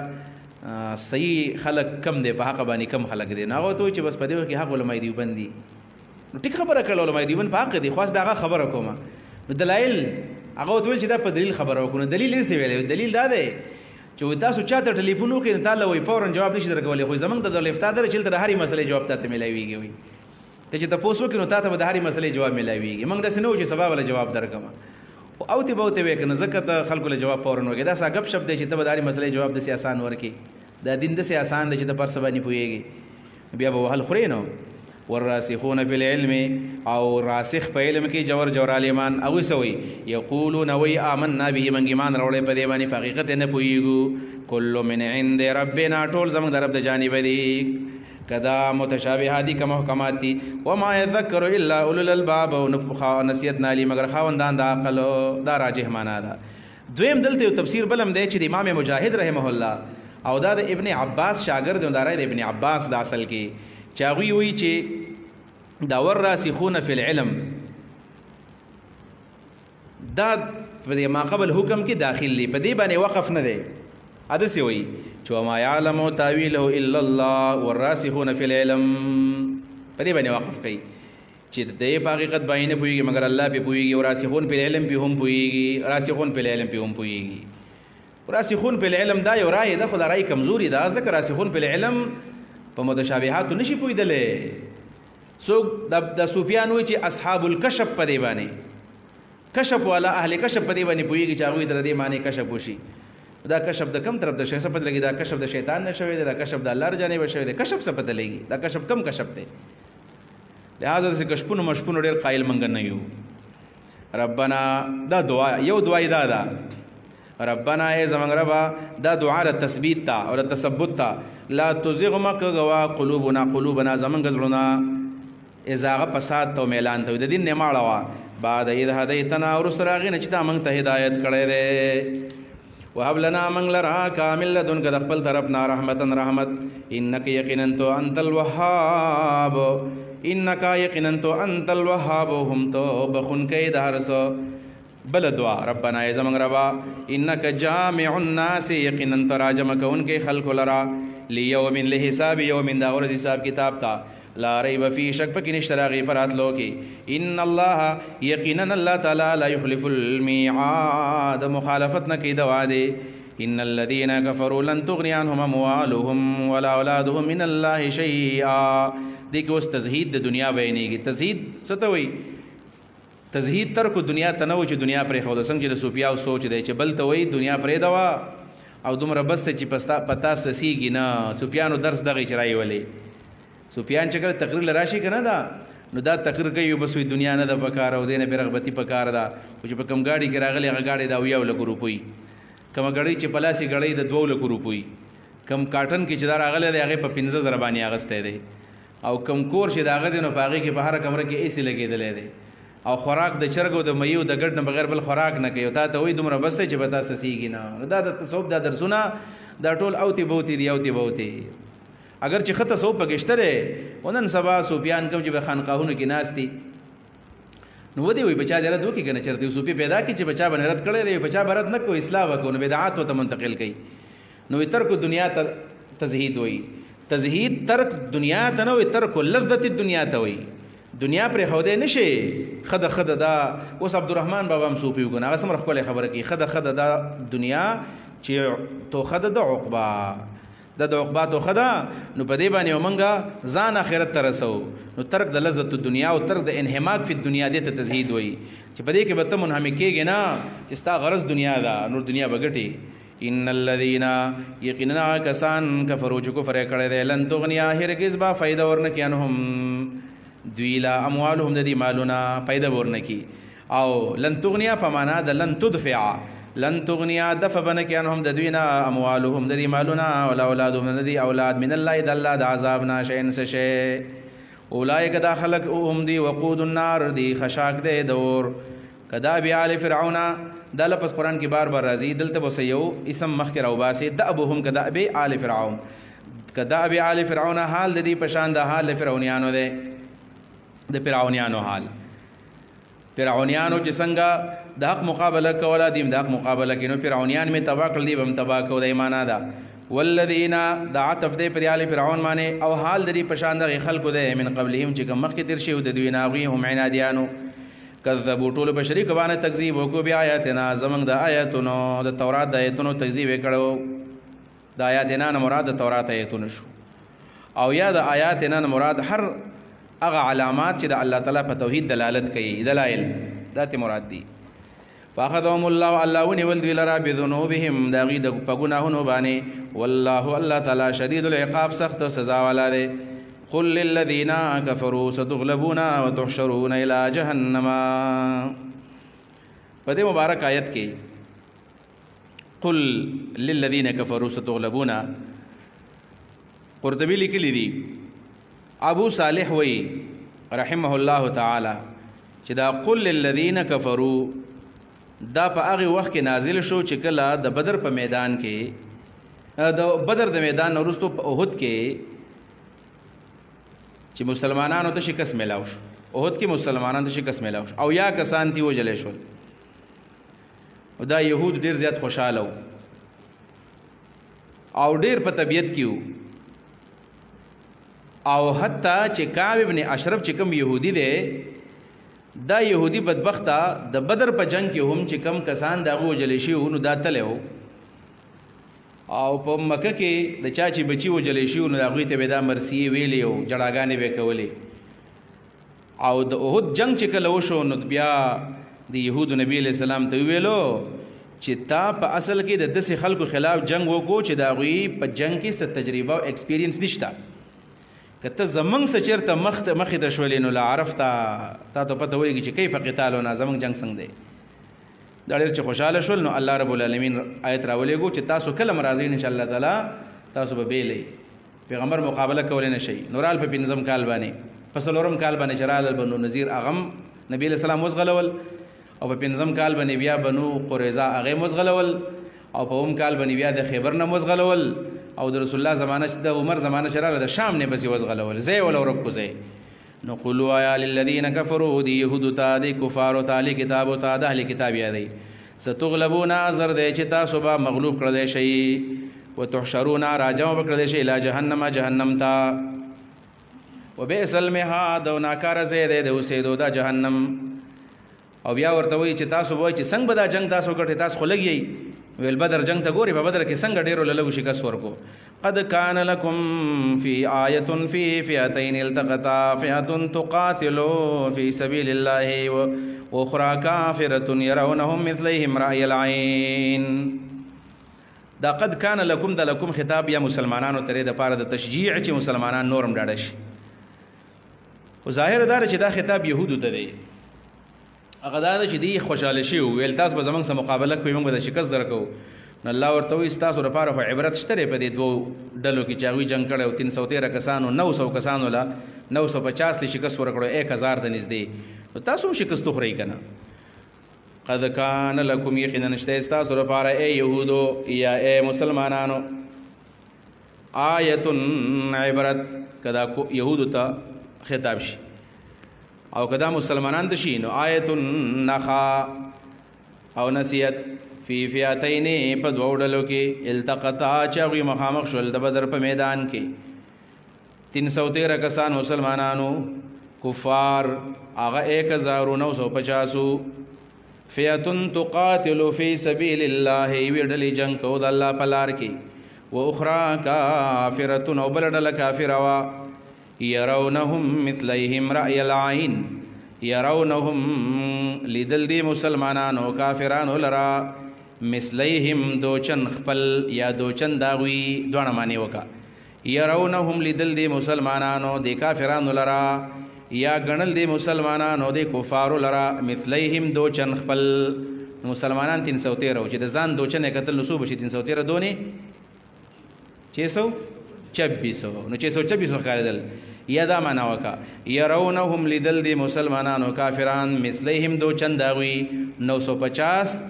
صحیح خلک کم دی په حق باندې کم خلک دی. نو هغه ته چې بس په دې وخت کې حق علماء دیوبند دي نو ټیک خبره کړه علماء دیوبند په حق دي خاص دا خبره کومه نو دلایل هغه ویل چې دا په دلیل خبره وکړو. دلیل یې څه ویل؟ دلیل دا دی چې تاسو چاته ټلیفون وکړئ تعالی وي فورا جواب نشي درکولای خو زمونږ د دارالفتاء در چې د هرې مسلې جواب ته ملایويږي وي ته چې تاسو وکړو ته به د هرې مسلې جواب ملایويږي. موږ داسې نه و چې سبا ولا جواب درکما او ته به ته وکنه زکه ته خلکو له جواب فورا وکړي. دا څنګه غب شپ دی چې ته به د هرې مسلې جواب د سیاسان ورکي. دا دین د سیاسان دی چې د پر سبا نه پويږي بیا به وهل خورینو. والراسخون فی العلم او راسخ په علم کې جور عالمان او سوي یقولون وی آمنا به من ایمان راولې په دې باندې حقیقت نه پويګو. کل من عند ربنا ټول زموږ د رب د جانب دی. کدا متشابهات دي که محکمات دي. وما يذكر الا اولو الالباب او نصیحت نالی مگر خاوندان د عقل. دا راجح معنا ده. دویم دلته تفسیر بلم دی چې د امام مجاهد رحمه الله او دا د ابن عباس شاګرد دارای د ابن عباس د اصل کې چاغوی وی چې دا والراسخون فی العلم دا په ما قبل حکم کې داخل لی په دې باندې وقف نه دی. ادسې وی چې ما يعلم تعویله الا الله والراسخون فی العلم په دې باندې وقف کوي چې د حقیقت باندې نه پويږي مگر الله په پويږي. وراسخون فی العلم به هم پويږي. راسخون فی العلم به هم پويږي. وراسخون فی العلم دا یو رائے ده خدای رائے کمزوري ده ځکه راسخون فی العلم په متشابهات نشي پویدلې. څوک د صوفیان وی چې اصحاب الکشف په دی باندې کشف والا اهل کشف په دی باندې پویږي چې هغه تر دې معنی کشف وشي. دا کشف د کم طرف د شیخ په لګي دا کشف د شیطان نشوي دا کشف د الله جانب شوی دا کشف څه پته لګي دا کشف کم کشف دی. لہذا د کشفونو مشپونو ډیر قائل منګ نه یو. ربنا دا دعا یو دعای دا ربنا ای زمنګ ربا دا دعا د تثبیت تا او د تثبت تا لا تزغ مکغوا قلوبنا زمنګ زړونه ازاغه فساد تو میلان ته د دین نه ماړه بعد اذ هدیتنا ورسراغه نه چې تا موږ ته هدایت کړې ده. وهب لنا من لرا کامل لدنک د خپل طرفنا رحمتن رحمت انک یقینا تو انت الوهاب انک یقینا تو انت الوهاب هم تو بخون کې د هرڅ بل دعا ربنا ای زمنګ ربا انک جامع الناس یقینا تراجم کون کې خلق لرا لیوم لحساب یوم دا ورځ حساب کتاب تا لا ریب فی شک پکې نشته راغي پراتلو کې ان الله یقینا الله تعالی لا یخلف المیعاد مخالفت نه کوي د وعده ان الذين كفروا لن تغني عنهم اموالهم ولا اولادهم من الله شيئا دغه اوس تزهید د دنیا بیانېږي تزهید څه ته وایي تزهید ترک دنیا تنو چې دنیا پرې خو د څنګه چې د صوفیاو سوچ دی چې بل ته وایي دنیا پرې دوا او دومره بس ته چې پتا سسیږي نه صوفیانو درس دغه چرای ولې صوفیان چې کله تقریر راشي کنه دا نو دا تقریر کوي بس وي دنیا نه د پکار او دینه برغبتی پکار دا چې په کم گاډي کې راغلی هغه گاډي دا یو لک روپوي کم گاډي چې پلاسي گاډي د 2 لک روپوي کم کاټن کې چې دا راغلی دی هغه په 15 زره باندې اغسته دی او کم کور چې دا غدي نو پاغي کې په هر کمره کې ایسی لګیدلې دی او خوراک د چرګو د میو د ګډ نه بغیر بل خوراک نه کوي تا ته وای دومره بسته چې پتا سسیږي نه دا د تصوف دا درسونه دا ټول اوتی بوتی دی اوتی بوتی اگر چې خطه سو پګشتره ونن سبا صوفیان کوم چې به خانقاهونو کې ناشتي نو ودی وي بچا درته وکي کنه چرته صوفي پیدا کی چې بچا باندې رد کړي دی بچا برد نه کو اصلاح وکړو بدعات ته منتقل کړي نو ترک دنیا ته تزهید وي تزهید ترک دنیا ته نو ترک لذت الدنیا ته وي دنیا پر خوده نشي خد دا اوس عبدالرحمن بابا هم صوفي وګنه هغه سم خپل خبره کوي خد دا دنیا چې تو خد د عقبا د عقبا تو خدا نو په دې باندې ومنګه ځان اخرت ته رسو نو ترک د لذت الدنیا او ترک د انحماق فی الدنیا دې ته تزهید وای چې په دې کې به ته منهمک کېږي نه چې ستا غرض دنیا ده نور دنیا بغټي ان الذين یقینا کسان کفروا چې کفر کړي دي لن تغنیا هرگز با فائدہ ورنکي انهم دویلا اموالهم د دې مالونه فائدہ ورنکي او لن تغنیا په معنا د لن تدفع لن تغنیا دفع بنکي انهم د دوینا اموالهم د دې مالونه ولا اولادهم د دې اولاد من الله د الله د عذابنا شيئا شيء اولئک دا خلق هم دی وقود النار دی خشاک دے دور کدا بی آل فرعون دا لفظ قرآن کی بار بار راضی دلته بسیو اسم مخکر او باسی دعبهم کدا بی آل فرعون کدا بی آل فرعون حال دی پشان دا حال فرعونیانو دے د فرعونیانو حال فرعونیانو چې څنګه د حق مقابله کوله دیم د حق مقابله کینو فرعونیان می تبا کړل دی بم تبا کو د ایمانه دا والذین دا عطف دی پر آل فرعون معنی او حال دی پشان د خلکو دی من قبلهم چې کوم مخکې تیر شي د دوی ناغي هم عنادیانو کذبوا ټول بشری کبانه تکذیب وکړو بیا آیاتنا زمنګ د آیاتونو د تورات د آیاتونو تکذیب وکړو د آیاتنا مراد د تورات آیاتونو شو او یا د آیاتنا مراد هر هغه علامات چې د الله تعالی په توحید دلالت کوي دلایل ذات مراد دي فاخذهم الله ونول دی لرا بذنوبهم داغي د پګناهونو باندې والله الله تعالی شدید العقاب سخت سزا والا دی قل للذین كفروا ستغلبون وتحشرون الى جهنم په دې مبارک آیت کې قل للذین كفروا ستغلبون قرطبی لیکلی دی ابو صالح وی رحمه الله تعالی چې دا قل للذین كفروا دا په هغه وخت کې نازل شو چې کله د بدر په میدان کې د بدر د میدان وروسته په احد کې چې مسلمانانو ته شکست ملاو شو احد کې مسلمانانو ته شکست ملاو شو او یا کسان تی وجلې شول او دا يهود ډیر زیات خوشاله او ډیر په طبيعت کې او حتی چې کعب ابن اشرف چې کوم يهودي دی دا يهودي بدبخته د بدر په جنگ کې هم چې کم کسان دا وجلې شي نو دا تلو او په مکه کې د چا چې بچي وجلې شي نو دا غوي ته به دا مرسي ویلې او جړاګانې به کولې او د احد جنگ چې کله وشو نو بیا د يهود نبی له سلام ته ویلو چې تا په اصل کې د دسې خلکو خلاف جنگ وکړو چې دا غوي په جنگ کې ست تجربه او ایکسپیرینس نشته کته زمنګ سچرته مخ د شولینو لا عرفتا تا ته پته وایي چې کیف قتالونه زمنګ جنگ څنګه دی دا ډېر چې خوشاله شول نو الله رب العالمین آیت راولېګو چې تاسو کله مرازین ان شاء الله تعالی تاسو به بیلې پیغمبر مقابله کولای نشي نورال په پنځم کال باندې فصلورم کال باندې چرال بنو نذیر اغم نبی له سلام وزغلول او په پنځم کال باندې بیا بنو قریظه اغه مزغلول او په اوم کال باندې بیا د خیبر نه مزغلول او د رسول الله زمانه د عمر زمانه چراله د شام نه بس وزغلول زی ول اورب کو زی نو قلوا آیا للذین کفروا دی یهودو تا دی کفارو تا لی کتابو تا دا اهل کتاب یادی ستغلبون ازر دی چې تاسو به مغلوب کړی شئ وتحشرون راجمع به کړی شئ الی جهنم جهنم تا وبئس المهاد او ناکاره ځای دی د اوسېدو دا جهنم. او بیا ورته وایي چې تاسو به وایي چې څنګه به دا جنګ تاسو ګټئ تاسو خو لګئ ویل بدر جنگ ته ګوري په بدر کې څنګه ډیرو لږ شکست ورکو. قد كان لكم في آية في فئتين التقتا فئة تقاتل في سبيل الله وأخرى كافرة يرونهم مثليهم رأي العين. دا قد كان لكم دا لكم خطاب یا مسلمانانو ترې د پاره د تشجيع چې مسلمانان نورم ډاډه شي. او ظاهر دا چې دا خطاب يهودو ته دی هغه دا چې دی خوشاله شي ویل تاسو به زمونږ سره مقابله کوئ موږ به د شکست درکو. نو الله ورته وایي ستاسو لپاره خو عبرت شته په دې دوو ډلو کې چې هغوی جنګ کړی او 313 کسانو 900 کسانو له 950 لی شکست ورکړو 1000 ته نږدې. نو تاسو هم شکست وخورئ که نه. قد کان لکم یقینا شته ستاسو لپاره ای یهودو یا ای مسلمانانو آیة عبرت که دا یهودو ته خطاب شي او کدا مسلمانان د شي نو آیت نخا او نصیحت فی فئتین په دوه ډلو کې التقطا چې هغوی مخامخ شول د بدر په میدان کې 313 کسان مسلمانانو کفار هغه 1950 فئة تقاتل فی سبیل الله وی ډلې جنګ کو د الله په لار کې و اخرى کافرة او بل ډله کافره وا يرونهم مثليهم رأي العين يرونهم لدل دی مسلمانانو کافرانو لرا مثليهم دوچن خپل یا دوچن داوی دوانه معنی وکا. يرونهم لدل دی مسلمانانو دی کافرانو لرا یا گنل دی مسلمانانو دی کفارو لرا مثليهم دوچن خپل. مسلمانان 313 چې د ځان دوچن کتل نسو بشي 313 دونی 626 نو 626 ښکارېدل یا دا معنا وکا يرونهم لدل دی مسلمانانو کافران مثلهم دو چند داوی 950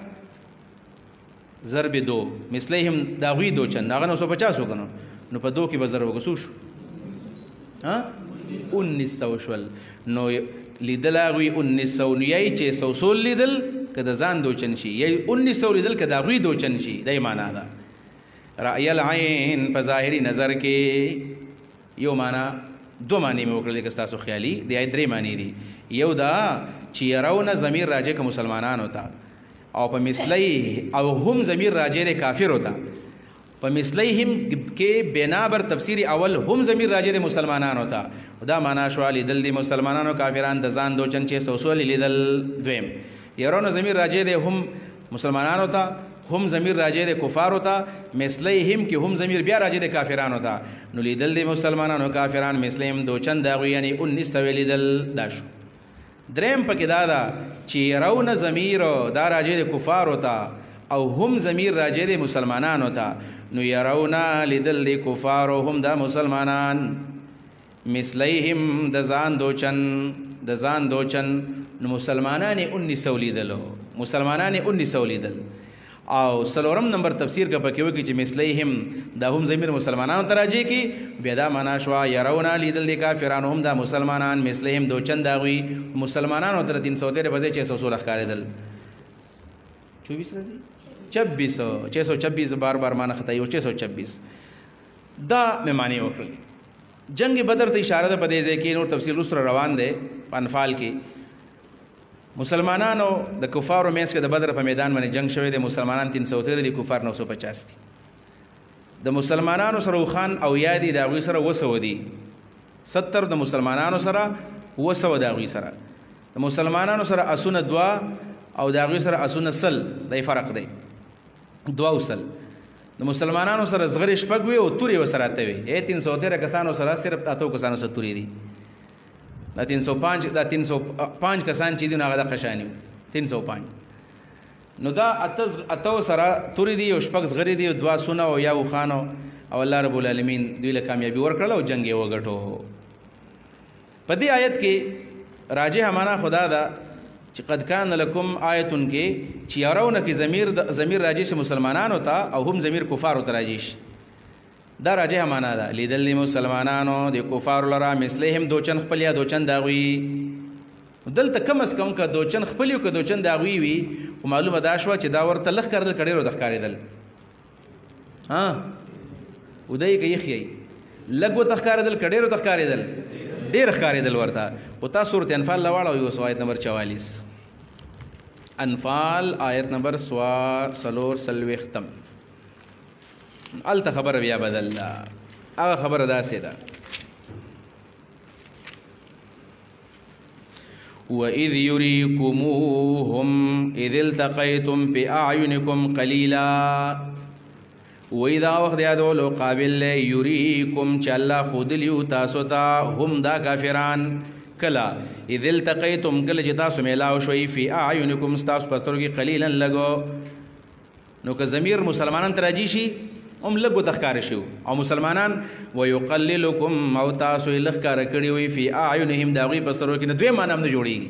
ضرب 2 مثلهم داوی دو چند هغه 950 وکنو نو په 2 کې به ضرب وکړو شو ها 1900 شول. نو لیدل هغوی 1900 نو یی 600 لیدل که د ځان دو چند شي یی 1900 لیدل که د هغوی دو چند شي دی معنا ده. رأی العین په ظاهري نظر کې یو معنا دو معنی مې وکړلې که ستاسو خیالي د آیت 3 معنی دي. یو دا چې يرونه ضمیر راجع که مسلمانانو ته او په مثلی او هم ضمیر راجع د کافرو ته. په مثلیهم کې بنا بر تفسیر اول هم ضمیر راجع د مسلمانانو ته دا معنا شو لیدل د مسلمانانو کافران د ځان دوچن 600 لیدل. دویم يرونه ضمیر راجع د هم مسلمانانو ته هم ضمیر راجع د کفارو ته مثلیهم کې هم ضمیر بیا راجع د کافرانو ته. نو لیدل د مسلمانانو کافران مثلیهم دوچن داغوی یعنی 1900 لیدل دا شو. دریم پکې دا ده چې يرون ضمیر دا راجع د کفارو ته او هم ضمیر راجع د مسلمانانو ته. نو يرون لیدل د کفارو هم دا مسلمانان مثلیهم د ځان دوچن نو مسلمانان 1900 لیدلو مسلمانان 1900 لیدل. او سلورم نمبر تفسیر کا پکې وکړي چې مثلیهم دا هم ضمیر مسلمانانو ته راجع کی بیا دا معنا شو يرون لیدل د کافرانو هم دا مسلمانان مثلیهم دوچن داوی مسلمانانو تر 313 بځای 616 ښکارېدل. 24 راځي 626 بار بار معنا خطا یو 626 دا مې معنی وکړل. جنگ بدر ته اشاره ده په دې ځای کې نور تفصیل وسره روان دی په انفال کې. مسلمانانو د کفارو مینس کې د بدر په میدان باندې جنگ شوی دی. مسلمانان 313 دي کفار 950 دي. د مسلمانانو سره خان او یادي د هغوی سره 200 دي 70 د مسلمانانو سره 200 د هغوی سره. د مسلمانانو سره اسونه 2 او د هغوی سره اسونه 100 د فرق دی 200. د مسلمانانو سره زغری شپږ وي او توري وسره اته وي 313 کسانو سره صرف اته کسانو سره توري دي. دا 305 کسان چې دي هغه د قشانی 305 نو دا اته سره توري دي او شپږ زغری دي او 2 سونه او یا خانو او الله رب العالمین دوی له کامیابی ورکړل او جنگ یې وګټو. په دې آیت کې راجح معنا خدا دا چې قد کان لکم آیتون کې چې يرون کې ضمیر راجع شي مسلمانانو ته او هم ضمیر کفارو ته راجع شي. دا راجح معنا ده لیدل د مسلمانانو د کفارو لرا مثلهم دوچن خپل یا دوچن داغوي دلته کم از کم که دوچن خپل یو که دوچن داغوي وي خو معلومه دا شوه چې دا ورته لږ کړدل که ډېر ښکارېدل ودی که یخ یی لږ ورته ښکارېدل که ډېر ورته ښکارېدل ډېر ښکارېدل ورته خو تا سورت انفال له واړه یو آیت نمبر 44 انفال آیت نمبر 4 الته خبره بیا بدل ده هغه خبره داسې ده وَإِذْ يُرِيكُمُوهُمْ إِذِ الْتَقَيْتُمْ بِأَعْيُنِكُمْ قَلِيلًا وَإِذَا وَقْتِ يَدْعُلُ قَابِلَ يُرِيكُمْ چَ اللہ خودلیو تاسو تا هم دا کافران کلا اذ التقیتم کل جتاسو میلاو شوی فی اعینکم ستاسو پسترو کی قلیلا لگو نو که ضمیر مسلمانان تراجی شي لګو تخکار شو او مسلمانان ويقللكم او تاسو لخکار کړي وي فی اعینهم داغي پسترو کې نه دوی معنی هم نه جوړیږي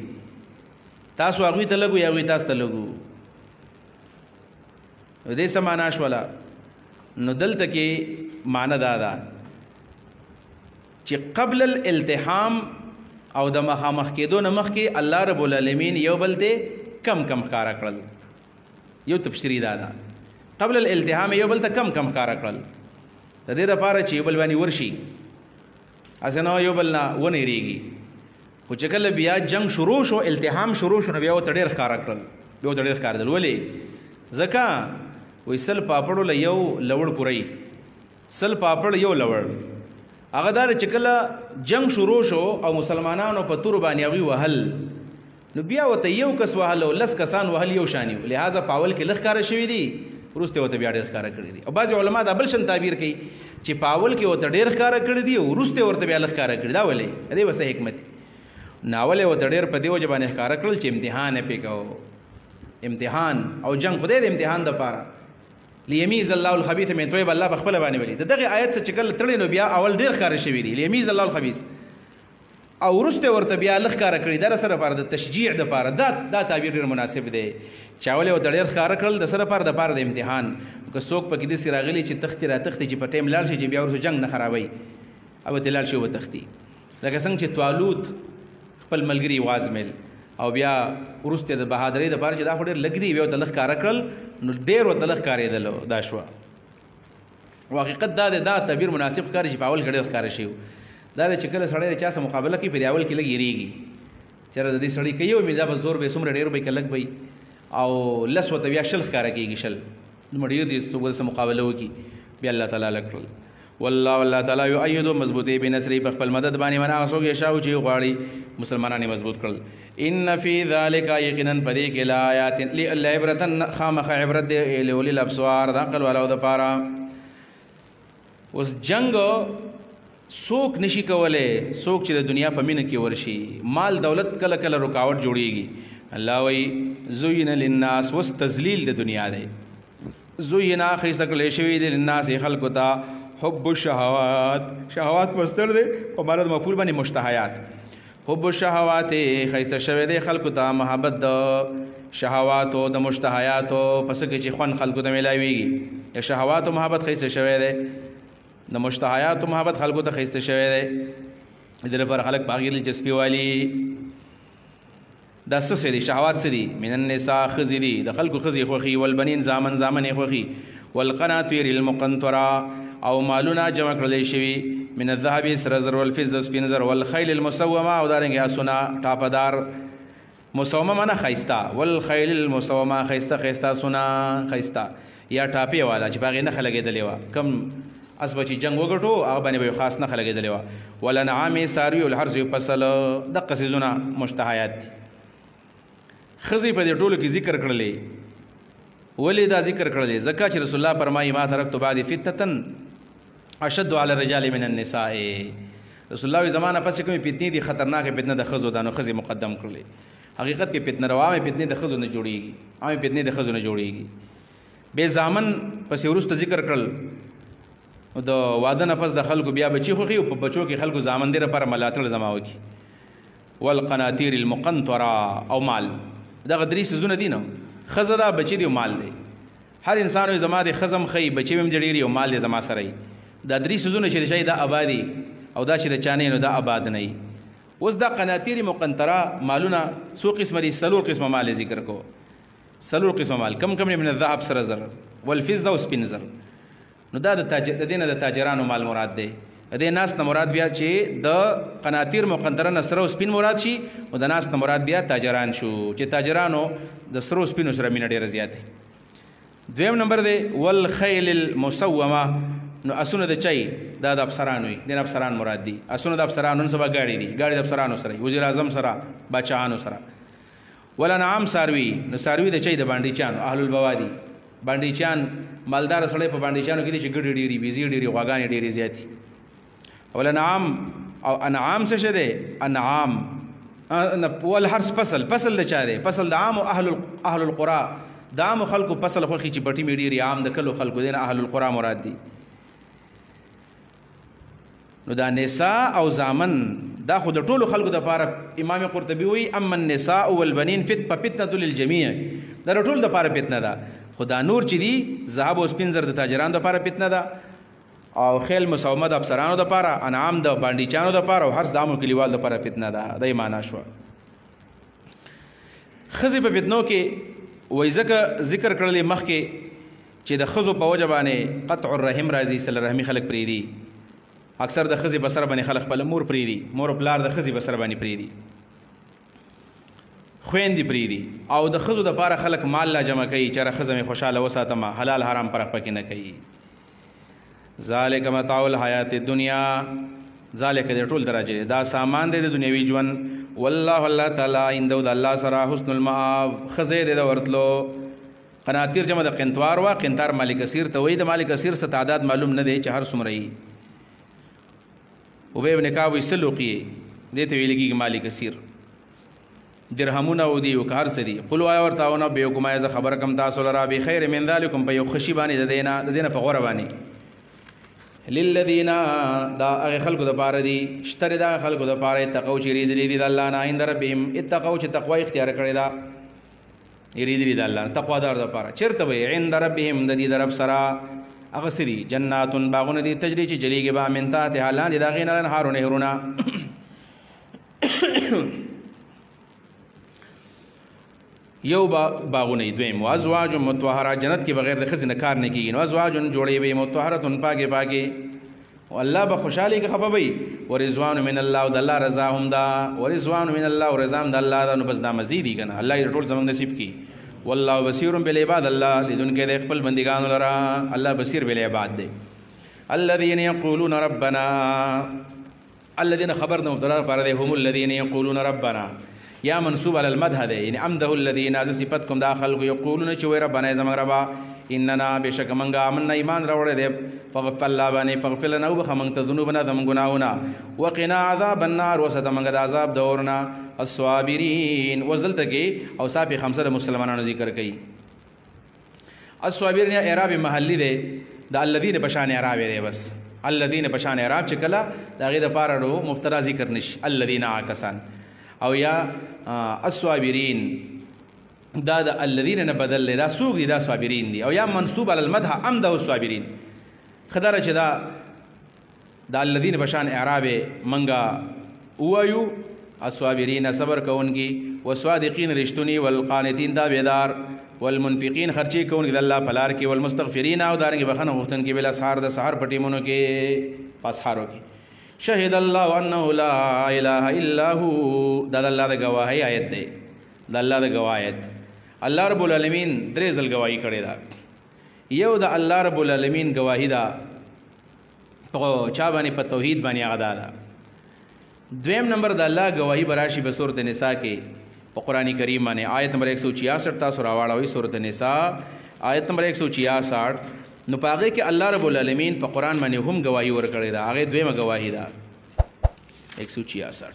تاسو هغه ته لګو یا هغه تاسو ته لګو دې سمانا شولا نو دلته کې معنی دا چې قبل الالتحام او د مخامخ کېدو نه مخکې الله رب العالمین یو بل ته کم ښکارا کړل یو تفسیری دا قبل الالتحام یو بل ته کم ښکارا کړل د دې لپاره چې یو بل باندې ورشي اسنه یو بل نه ونه ریږي خو چې کله بیا جنگ شروع شو التحام شروع شو بیا و تډیر ښکارا کړل یو تډیر ښکار دل ولې ځکه وېسل پاپړو له یو لوړ پوري سل پاپړ یو لوړ هغه دار چې کله جنگ شروع شو او مسلمانانو په تور باندې هغه وهل نو بیا وته یو کس وهل او لس کسان وهل یو شانی لہذا پاول کې لخ کار شوی دی ورسته وته بیا ډیر ښکارا کړی دي او بعض علما دا بل شن تعبیر کوي چې پاول کې وته ډیر ښکارا کړی دي او ورسته ورته بیا لخ کارا کړی دا ولې دې وسه حکمت ناول وته ډیر په دیو ځبانه ښکارا کړل چې امتحان پې کو امتحان او جنگ خدای د امتحان د پاره لیمیز الله الخبيث من طيب الله بخبل باندې ولي دغه آیت څخه چکل تړي نو بیا اول ډیر ښکارا شوی دی لیمیز الله الخبيث او ورسته ورته بیا لخ کارا کړی در سره پر د تشجيع د پاره دا تعبیر ډیر مناسب دی چاول او ډیر ښکارا کړل د سره پر د پاره د امتحان که څوک پکې د سراغلی چې تختی را تختی چې په ټیم لاړ شي چې بیا ورته جنگ نه خرابوي او تلال شي و تختی لکه څنګه چې طالوت خپل ملګری وازمل او بیا ورسته د بهادری د پاره چې دا خوري لګ دی بیا د لخ کارا کړل نو ډیر وته لخ کارې دلو دا شو حقیقت دا تعبیر مناسب کاری چې پاول غړي ښکار شي دا چې کله سړی چا سره مقابله کوي په اول کې لګ یریږي چېرې د دې سړی کوي او مې دا به زور به سمره ډیر به کلک وي او لس وته بیا شل ښکار کېږي شل نو ډیر دې سره مقابله وکي بیا الله تعالی لکړل والله تعالی یؤید مضبوطی بنصری په خپل مدد باندې منا اوسوږي شاو چې غواړي مسلمانانه مضبوط کړل ان فی ذلک یقینا پدې کې لا آیات لعبرتن خامخ عبرت لولی الابصار د عقل والو د پاره اوس جنگ سوک نشي کوله سوک چې د دنیا په مینه کې ورشي مال دولت کله کله رکاوټ جوړیږي الله وی زوین للناس وس تذلیل د دنیا دی زوینا خیسه کله شوی د للناس خلق ته حب الشهوات شهوات مستر دی په مراد مفعول باندې مشتهیات حب الشهوات خیسه شوی دی خلق ته محبت د شهوات او د مشتهیات پس کې چې خون خلق ته ملایويږي شهوات او محبت خیسه شوی دی د مشتهیات او محبت خلقو ته خسته شوی دی دغه پر خلق باغی دلچسپي والی د څه دي شهوات څه دي من النساء خزي دي د خلقو خزي خوخي والبنين زامن خوخي والقناطير المقنطره او مالونه جمع کړل شوی من الذهب سرزر والفضه سپینزر والخيل المسومه او دارنګ اسونه ټاپدار مسومه معنا خيستا والخيل المسومه خيستا سونه خيستا یا ټاپي والا چې باغې نه خلګېدلې و کم اسبه چې جنگ وګټو هغه باندې به خاص نه خلګېدلې و ولنعام ساروي الحرث فصل د قصیزونه مشتهیات خزي په دې ټولو کې ذکر کړلې ولې دا ذکر کړلې ځکه چې رسول الله فرمایي ما ترکت بعد فتنه اشد على الرجال من النساء رسول الله زمانہ پس کومې فتنې دي خطرناک فتنه د خزو دانو خزي مقدم کړلې حقیقت کې فتنه روامه فتنې د خزو نه جوړيږي عامه فتنې د خزو نه جوړيږي به ځامن پس ورسته ذکر کړل د واده نه پس د خلکو بیا بچي خوخي او په بچو کې خلکو ځامن دې لپاره ملاتړ زماوي والقناطير المقنطره او مال دا غدري سيزونه دي نو خزه دا بچي دی مال دی هر انسان زما د خزم خي بچي هم جوړيري او مال دې زما سره دا درې سيزونه چې شي دا آبادي او دا چې د چانې نو دا آباد نه وي. اوس دا قناطیر مقنطره مالونه څو قسمه دي؟ 3 قسمه مال ذکر کو. 3 قسمه مال کم کم من الذهب سره زر والفضه او سپین زر. نو دا د دینه د تاجرانو مال مراد دی. د ناس نه مراد بیا چې د قناطیر مقنطره نه سره او سپین مراد شي او د ناس نه مراد بیا تاجران شو چې تاجرانو د سره او سپینو سره مینه ډیره زیاته. دویم نمبر دی والخیل المسومه. نو اسونه د چای دا د افسرانو وي، د افسران مراد دي. اسونه د افسرانو سبا گاڑی دي، گاڑی د افسرانو سره، وزیر اعظم سره، بچانو سره. ولنعام ساروی. نو ساروی د چای د باندې چانو اهل البوادي. باندې چان مالدار سره په باندې چانو کې دي چې ګډ ډيري بيزي ډيري غواګان ډيري زیاتی. ولنعام او انعام څه شه ده؟ انعام ول هر فصل د چا ده؟ فصل د عام او اهل القرى. د عام خلکو فصل خو چې پټي میډيري عام د کلو خلکو دین اهل القرى مراد دي. نو دا نساء او زامن دا خو د ټولو خلکو د پاره امام قرطبي وی اما النساء والبنين فتنه للجميع. دا ټول د پاره فتنه ده. خدا نور چې دي ذهب او سپین زر د تاجرانو د پاره فتنه ده او خیل مسومه د افسرانو د پاره، انعام د باندې چانو د پاره او هر دامو کلیوال د پاره فتنه ده. د معنا شو خزي په فتنو کې وای ځکه ذکر کړل مخکې چې د خزو په وجه باندې قطع الرحم راځي، صله رحمي خلق پری دي. اکثر د خزي بسر باندې خلق خپل مور پری دي، مور او پلار د خزي بسر باندې پری دي، خويندې پری دي او د خزو د پاره خلق مال لا جمع کوي چې خزه می خوشاله وساتما، حلال حرام پرخ پکې نه کوي. ذالک متاع الحیات الدنیا. ذالک د ټول درجه دا سامان دی د دنیوي ژوند. والله الله تعالی اندو د الله سره حسن المآب. خزه د ورتلو قناطیر جمع د قنطار وا. قنطار مال کثیر ته وای. د مال کثیر څخه تعداد معلوم نه دی چې هر څومره وي. وبه ابن کعب سلوقی دې ته ویل کېږي مال کثیر. درهمونه او دی او کار سدي. قل وایا ورتاونه به کومه ز خبر کم تاسو لرا به خیر من ذالکم په یو خشی باندې د دینه په غوړه باندې للذین دا هغه خلکو د پاره دي شتره دا خلکو د پاره تقوا چې ریدلی دي د الله نه عند ربهم اتقوا چې تقوا اختیار کړی دا ریدلی د الله تقوا دار د پاره چرته وي عند ربهم د دې درب سرا هغه سری جنات باغونه دي تجری چې جلیږي با من تحت حالان دي دا غینه هارونه هرونه یو باغونه دویم وازواج مطهره جنت کې بغیر د خزینه کار نه کیږي. وازواج جوړې وي مطهره پاکه پاکه والله به خوشالي کې خفوي. ورضوان من الله او د الله رضا هم دا. ورضوان من الله او رضا هم د الله دا. نو بس دا مزيدي کنه الله یې ټول زمونږ نصیب کی. والله بصیر بالعباد. الله لیدونکو د خپل بندګانو لرا. الله بصیر بالعباد دی. الذين يقولون ربنا. الذين خبرنا مبتدا پر دي هم الذين يقولون ربنا یا منصوب علی المدح ده یعنی امده الذین از صفاتکم داخل کو یقولون چې وای ربنا زما ربا اننا بشک منغا امن ایمان راوړې ده فغفر الله باندې فغفر لنا وبخمن ذنوبنا ذم گناهنا وقنا عذاب النار وسد منغا د عذاب دورنا الصابرین وزلتگی او صافی خمسه مسلمانانو ذکر کړي. الصابرین اعراب محلی ده د الذین بشان اعراب ده بس الذین بشان اعراب چې کله دغه د پاره مبتدا ذکر نشي الذین عاکسان او یا الصابرین دا د الذین نه بدل دا سوق دي دا صابرین دي او یا منصوب علی المدح امده الصابرین خدای چې دا د الذین بشان اعراب منګه وایو الصابرین صبر کوونکی والصادقین رشتونی والقانتین دا بیدار والمنفقین خرچی کوونکی د الله پلار کې والمستغفرین او دارنګ بخنه غوښتن کې بل اسحار د سحر پټیمونو کې پاسحارو کې. شهد الله انه لا اله الا هو دا الله د گواهی آیت دی. د الله د گواهیت الله رب العالمین درې ځل گواہی کړی دا. یو د الله رب العالمین گواہی دا په چا باندې په توحید باندې هغه دا. دویم نمبر د الله گواہی براشي په سورۃ النساء کې په قرآنی کریم باندې آیت نمبر 166 تاسو راوړوي سورۃ النساء آیت نمبر 166 نو پاغه کې الله رب العالمین په قرآن باندې هم گواہی ورکړی دا. هغه دویمه گواہی دا 166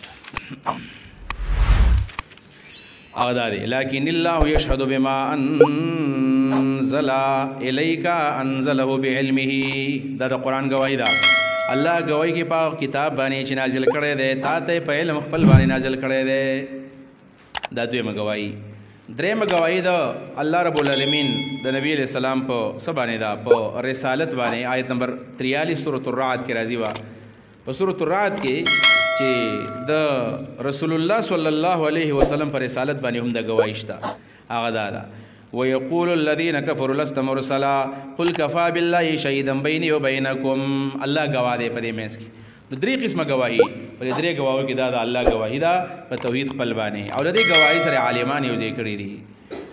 هغه دا دی لکن الله یشهد بما انزل الیک انزله بعلمه دا د قرآن گواہی دا. الله گواہی کې په کتاب باندې چې نازل کړی دی تا ته په علم خپل باندې نازل کړی دی دا دویمه گواہی. درېمه گواهی د الله رب العالمین د نبی علیہ السلام په څه باندې ده، په رسالت باندې. آیت نمبر 43 سورۃ الرعد کې راځي وا په سورۃ الرعد کې چې د رسول الله صلی الله علیه وسلم پر رسالت باندې هم د گواهی شته. هغه دا ويقول الذين كفروا لست مرسلا قل كفى بالله شهيدا بيني وبينكم. الله گواه دی په دې مېس کې. د درې قسمه گواهی په درې گواهو کې دا د الله گواهی ده په توحید خپل باندې، او د دې گواهی سره عالمان یو ځای کړي دي.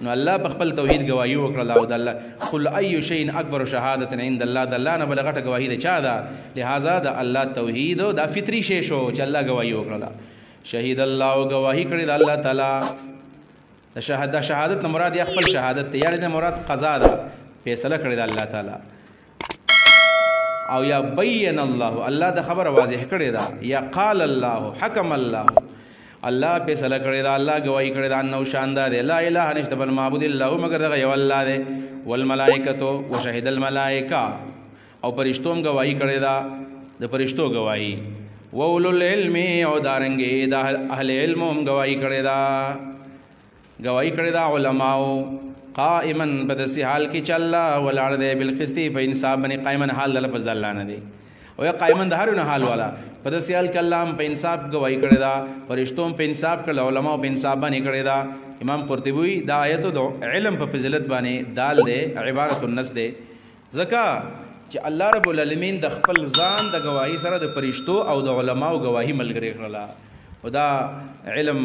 نو الله په خپل توحید گواهی وکړه او د الله قل اي شيء اکبر شهادت عند الله، د الله نه بلغه گواهی ده چا ده؟ لہذا د الله توحید دا فطری شی شو چې الله گواهی وکړه. شهید الله گواهی کړي د الله تعالی. د شهادت نه مراد یا خپل شهادت ته، یعنی د مراد قضا ده، فیصله کړي د الله تعالی. او یا بین الله، الله د خبر واضح کړي دا، یا قال الله حکم الله، الله فیصله کړي دا، الله گواہی کړي دا انه شاندار دی لا اله نشته بل معبود الا هو مگر دغه یو الله دی. والملائکه وشهد الملائکه، او فرشتوم گواہی کړي دا، د فرشتو گواہی. واولو العلم، او دارنګي د اهل علم هم گواہی کړي دا، گواہی کړي دا علماو. قائما بدسی حال کی چې الله ولاړ دی بالقسط په انصاف باندې. قائما حال د لفظ د الله نه دی، او یا قائما د هر حال والا بدسی حال کې الله په انصاف گواہی کړی دا، فرشتو په انصاف کړل، علماء په انصاف باندې کړی دا. امام قرطبی دا آیت د علم په فضیلت باندې دال دی، عبارت النص دی. ځکه چې الله رب العالمین د خپل ځان د گواہی سره د فرشتو او د علماء گواہی ملګری کړل. او دا علم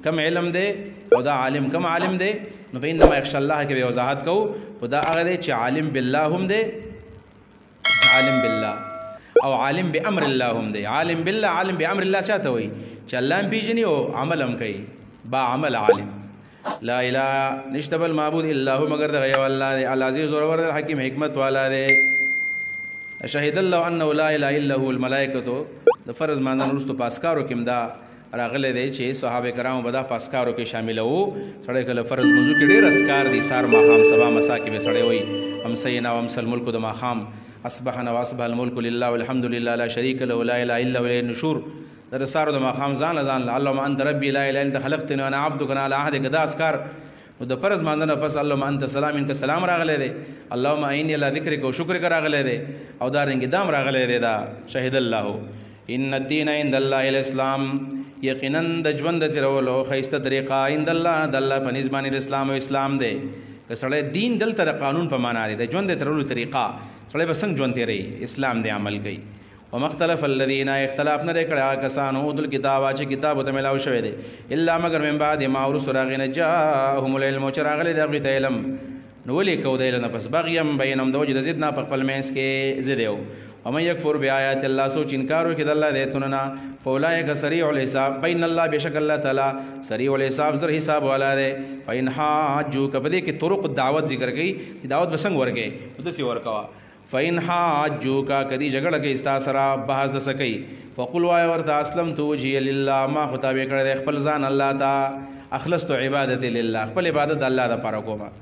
کم علم دی او دا عالم کم عالم دی. نو په انما یخشى الله کې به وضاحت کوو. او دا هغه دی چې عالم بالله هم دی، عالم بالله، او عالم بامر الله هم دی. عالم بالله، عالم بامر الله چاته وایي؟ چې الله هم پیژني او عمل هم کوي. با عمل عالم. لا اله نشته بل معبود الا هو مگر دغه یو الله دی. العزیز زورور دی، حکیم حکمت والا دی. شهید الله انه لا اله الا هو. الملائکه د فرض مانن وروسته پاسکارو کې دا راغلی دی چې صحابه کرامو به دا پاسکارو کې شامل وو. سړی کله فرض موضوع کې ډېر اسکار دي، سار ماښام سبا مسا کې به سړی وایي امسینا وامس الملک د ماښام، اصبحنا واصبح الملک لله والحمد لله لا شریک له لا اله الا هو الیه النشور. د سارو د ماښام ځان اللهم انت ربي لا اله انت خلقتني وانا عبدك انا على عهدك. دا اسکار نو د فرض مانځنه پس اللهم انت سلام انک سلام راغلی دی، اللهم اعینی علی ذکرک و شکرک راغلی دی، او دا رنګ دام راغلی دی. دا شهید الله ان الدین عند الله الاسلام، یقینا د ژوند د تیرولو ښایسته طریقه عند الله د الله په نسبت باندې اسلام او اسلام دی. که سړی دین دلته د قانون په معنا دی، د ژوند د تیرولو طریقه سړی به څنګه ژوند تیروي؟ اسلام دی عمل کوي. ومختلف الذین، اختلاف نه کړی هغه کسان اوتل الکتاب چې کتاب ته ملاو شوی دی، الا مگر من بعد ما ورسته راغی نه جاءهم العلم، چې راغلی د هغوی ته علم. نو ولې کو د علم نه پس بغیم بینهم، د وجې د ضد نه په خپل منځ کې ضد یو. ومن یکفر بآیات الله، سوچ انکار وکړي د الله د آیتونو نه، فاولئک سریع الحساب، بین الله بشک الله تعالی سریع الحساب زر حساب والا دی. فإن حاجوک، په دې کې طرق دعوت ذکر کړي چې دعوت به څنګه ورکړي، داسې ورکوه. فإن حاجوک، کدی جګړه کوي ستا سره بحث دسه کوي، فقل وایه ورته اسلمت وجهي لله، ما خو تابع کړی دی خپل ځان الله ته، اخلصت عبادت لله، خپل عبادت الله دپاره کومه.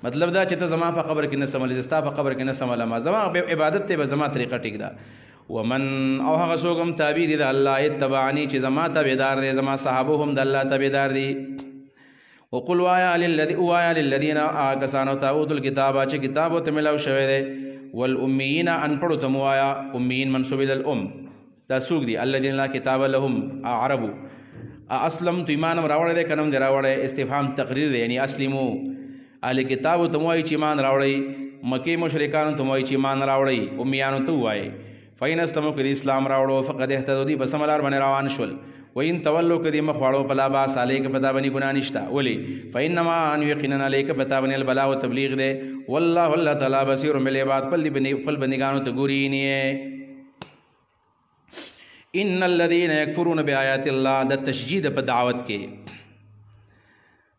مطلب دا چې ته زما په قبر کې نه سملی، ستا په قبر کې نه سملم، زما عبادت ته به زما طریقه ټیک ده. ومن، او هغه څوک هم تابع دي د الله، اتبعنی چې زما تابعدار دی، زما صحابه هم د الله تابعدار دي. وقل وایه للذین، کسانو ته اوتو الکتاب چې کتاب ورته ملاو شوی دی، والأمیین، انپړو ته مو وایه، امیین منسوب الی دا څوک دي؟ الذین لا کتاب لهم، عربو. اسلمت، ایمان راوړی دی که نه دی راوړی؟ استفهام تقریر دی، یعنی اسلمو. اهل کتابو ته مو وایي چې ایمان راوړئ، مکې مشرکانو ته مو وایي چې ایمان راوړئ، امیانو ته ووایئ. فإن اسلموا، که د اسلام راوړو، فقد اهتدوا، دوی په سمه لار باندې روان شول. وإن تولوا، که دوی مخ واړو، فلا باس علیک، په تا باندې ګناه نشته. ولې؟ فإنما ان یقینا علیک، په تا باندې البلاغ و تبلیغ دی. والله، الله تعالی بصیر بالعباد، خپل بندګانو ته ګوري نه. ان الذين يكفرون بآيات الله، د تشجید په دعوت کې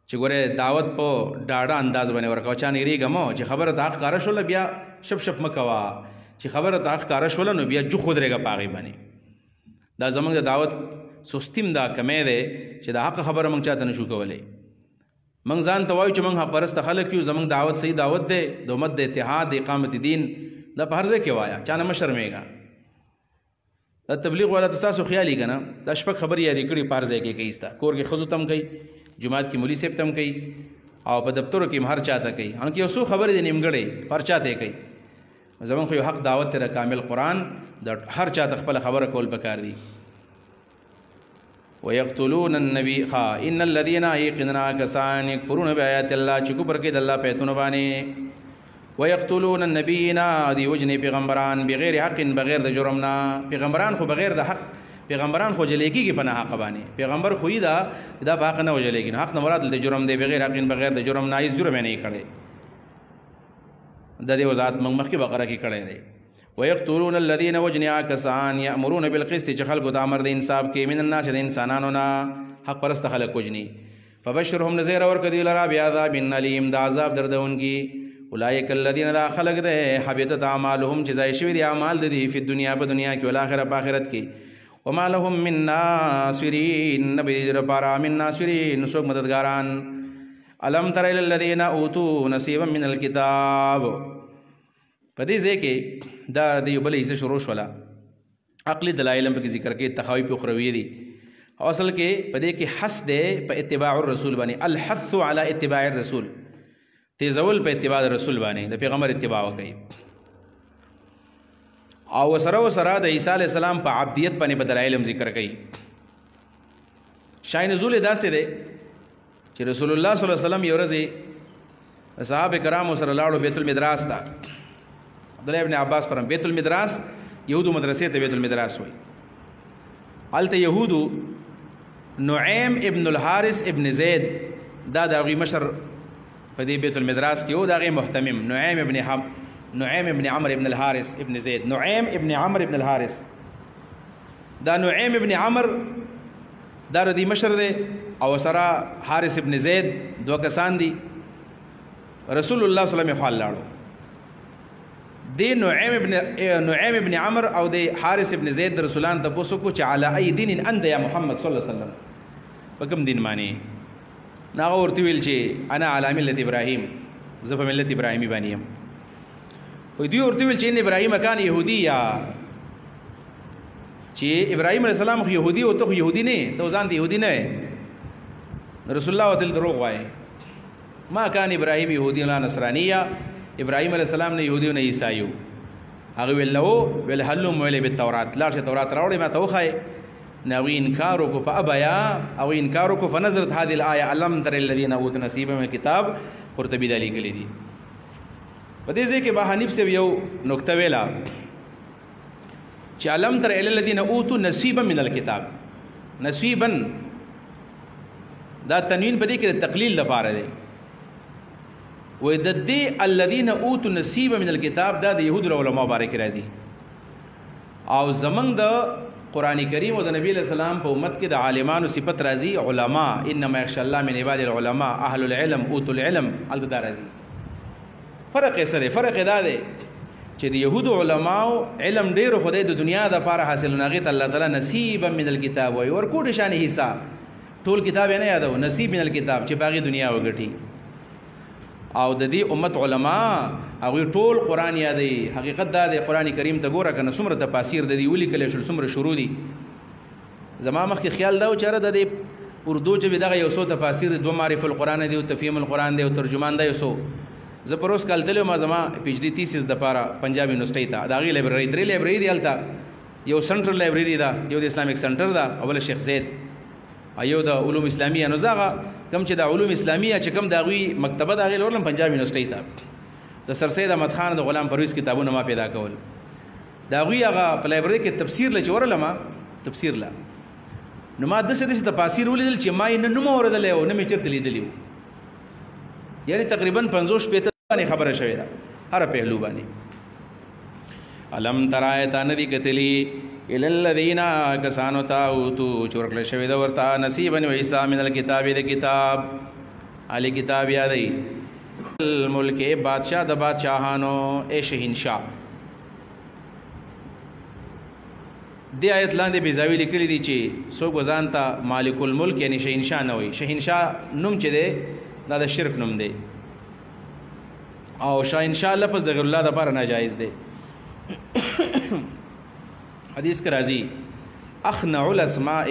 چې ګوره دعوت په ډاډه انداز باندې ورکوه، چا نېرېږه مه چې خبره ته حق ښکاره شوله بیا شپ شپ مه کوه، چې خبره ته حق ښکاره شوله نو بیا جوخ ودرېږه په هغې باندې. دا زموږ د دعوت سستیم دا کمی دی چې د حق خبره موږ چاته نشو کولی. موږ ځان ته وایو چې موږ حق پرسته خلک یو، زموږ دعوت صحیح دعوت دی، د امت د اتحاد، د اقامت دین، دا په هر ځای کې وایه، چا نه مه شرمېږه. دا تبلیغ والا ته ستاسو خیال یې که نه، دا شپږ خبرې یادې کړي په هر ځای کې کوي، ستا کور کې ښځو ته هم کوي، جماعت کې مولوی صاحب تم کوي او په دفترو کې هر چاته کوي ان کې یو څو خبرې د نیمګړې پر چاته کوي زمون خو یو حق دعوت تر کامل قرآن د هر چاته خپل خبره کول پکار دي ويقتلون النبي ان الذين يقننا كسان يكفرون بآيات الله چې کفر کوي د الله په ایتونو باندې ويقتلون النبيين دی وجني پیغمبران بغیر حق بغیر د جرمنا پیغمبران خو بغیر د حق پیغمبران خو جلیږي په نه حق باندې پیغمبر خو دا باق نه وجلیږي حق نه مراد د جرم دی بغیر حق بغیر د جرم نه هیڅ جرم نه کړي د دې وضاحت مخکې بقره کې کړي دی ويقتلون الذين وجنوا كسان يأمرون بالقسط چې خلکو د امر د انصاف کې من الناس د انسانانو نه حق پرست خلک وجني فبشرهم نذير ورکدي لرا بعذاب اليم د عذاب دردونکي اولئک الذين ذا خلق ده حبطت اعمالهم چې ځای شوی دي اعمال د دې په دنیا کې ول اخرت په آخرت کې وما لهم من ناصرين نبي ربارا من ناصرين سوق مددګاران الم تر الى الذين اوتوا نصيبا من الكتاب پدې ځکه دا د یو بلې څه شروع شولا عقلي دلایل په ذکر کې تخاوی په خروي دي اصل کې پدې کې حث ده په اتباع الرسول باندې الحث على اتباع الرسول تیزول په اتباع الرسول باندې د پیغمبر اتباع وکړي او سره د عیسی علی السلام په عبدیت باندې بدلایل ذکر کړي شای نزول داسې ده چې رسول الله صلی الله علیه وسلم یو ورځ صحابه کرام سره لاړو بیت المدراس ته عبد الله ابن عباس پرم بیت المدراس یهودو مدرسې ته بیت المدراس وای الته یهودو نعیم ابن الحارث ابن زید دا دغه مشر په دې بیت المدراس کې او دغه محتمم نعیم ابن عمرو ابن الحارث ابن زید نعیم ابن عمرو ابن الحارث دا نعیم ابن عمرو دا ردی مشر دی او سره حارث ابن زید دو کسان دي رسول الله صلی الله علیه وسلم لاړو دی نعیم ابن عمرو او دی حارث ابن زید رسولان ته پوسو کو چې علی ای دین انت یا محمد صلی الله علیه وسلم په کوم دین معنی ناغه ورته ویل چې انا علی ملت ابراهیم زه په ملت ابراهیمی باندې یم وې دی ورته ویل چې ان ابراهیم کان يهودي یا چې ابراهیم علیه السلام خو يهودي او ته خو يهودي نه ته ځان دی يهودي نه رسول الله وتل دروغ وای ما کان ابراهیم يهودي ولا نصرانيه ابراهیم علیه السلام نه يهودي نه عیسایو هغه ویل نو ویل حلم ویل بالتورات لا شه تورات راوړې ما ته وخای نو انکار کو فابیا او انکار کو فنظرت هذه الايه الم تر الذين اوتوا نصيبا من الكتاب قرطبی دلی کلی دي په دې ځکه به حنیف سے یو نقطه ویلا چې الم تر الذين اوتوا نصيبا من الكتاب نصيبا دا تنوین په دې کې تقلیل لپاره دی و د دې الذين اوتوا نصيبا من الكتاب دا د يهود علماء بارک راځي او زمنګ د قرآن کریم او د نبی علیہ السلام په امت کې د عالمانو صفت راځي علما انما یخشى الله من عباد العلماء اهل العلم اوتوا العلم الدا راځي فرق یې سره فرق دا دی چې د يهود علماو علم ډیر خدای د دنیا د لپاره حاصل نغی ته الله تعالی نصیبا من الكتاب وي ور کوټ شان حصہ ټول کتاب نه یادو نصیب من الكتاب چې باغی دنیا وګټي او د دې امت علما هغه ټول قران یادې حقیقت دا د قران کریم ته ګوره کنه څومره تفاسیر د دې ولي کله شل څومره شروع دي زما مخکې خیال دا و چې را د دې اردو چې دغه یو څو تفاسیر دوه معرف القرآن دی او تفهیم القرآن دی او ترجمان دی یو څو زه پروس کال تلو ما زما پی ایچ ډی تھیسس د پاره پنجاب یونیورسيټي ته دا غي لایبرری درې لایبرری دی الته یو سنټرل لایبرری دا یو د اسلامیک سنټر دا اول شیخ زید ایو د علوم اسلامیه نو زغه کم چې د علوم اسلامیه چې کم دا غوي مکتبه دا غي لورلم پنجاب یونیورسيټي ته د سر سید احمد خان د غلام پرویز کتابونه ما پیدا کول دا غوي هغه په لایبرری کې تفسیر لچورلم تفسیر لا نو ما د څه تفاسیر ولیدل چې ما یې نه موردل او نه می چرته لیدلی یعنی تقریبا 50 پته باندې خبره شوې ده هر پهلو باندې علم ترایت ندی کتلی الى الذين كسانوا تاوتو چورکل شوی دا ورتا نصیبا و عیسی من الكتاب د کتاب علی کتاب یادی الملک بادشاہ د بادشاہانو اے شهنشاه دی آیت لاندې بیزاوی لیکلی دی چې څوک وزان ته مالک الملک یعنی شهنشاه نه وي شهنشاه نوم چې دی دا د شرک نوم دی او شهنشاه لفظ د غیر الله د لپاره ناجایز دی حدیث کا راضی اخنع الاسماء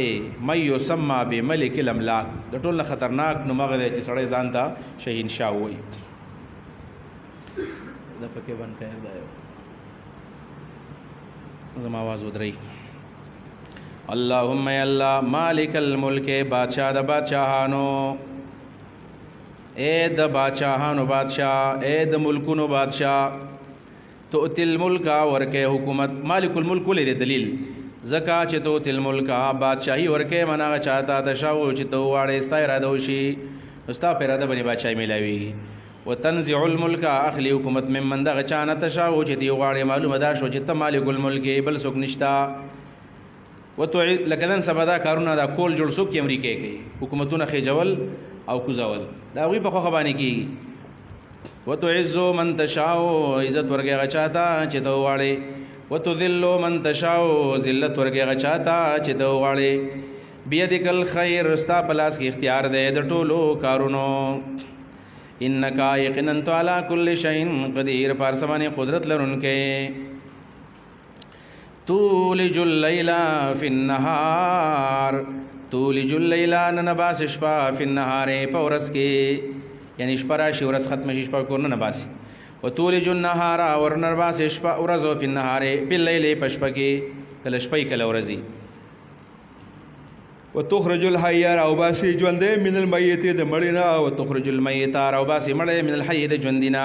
من يسمى بملك الاملاک د ټول نه خطرناک نوم هغه دی چې سړی ځان ته شهنشاه وایي دا پکې باندې خیر دی زما आवाज ودرئ اللهم یا الله مالک الملک بادشاہ د بادشاہانو اے د بادشاہانو بادشاہ اے د ملکونو بادشاہ تؤتی الملک ورکه حکومت مالک الملک ولې دلیل زکا چې تؤتی الملک بادشاہي ورکه منغه چاته تشاو چې تو واړې ستا اراده وشي استا پر اراده باندې بادشاہي ملاوي وتنزع الملك اخلي حکومت ممن دغه چانه تشاو چې دی واړې معلومه ده شو چې ته مالک الملک بل څوک نشتا وتو لکدن سبدا کارونه دا کول جوړ سوک کې امریکای کوي حکومتونه خېجول او کوزول دا وی په خو باندې کی وتعز من تشاء عزت ورګه غچاتا چې تو واړې وتذل من تشاء ذلت ورګه غچاتا چې تو واړې بيدک الخير استا پلاس کې اختیار ده د ټولو کارونو انک یقینا تعالی کل شیء قدیر پارسمانه قدرت لرونکې تولج الليل في النهار تولج الليل ننباس شپا في النهار پورس کې یعنی شپه راشي ورځ ختم شي شپه کور نه نباسي وتولج النهار ورنباس شپه ورځ په النهار په لیل پشپ کې کله شپې کله ورځي وتخرج الحي او باسي ژوندې من الميت د مړینا وتخرج الميت او باسي مړې من الحي د ژوندینا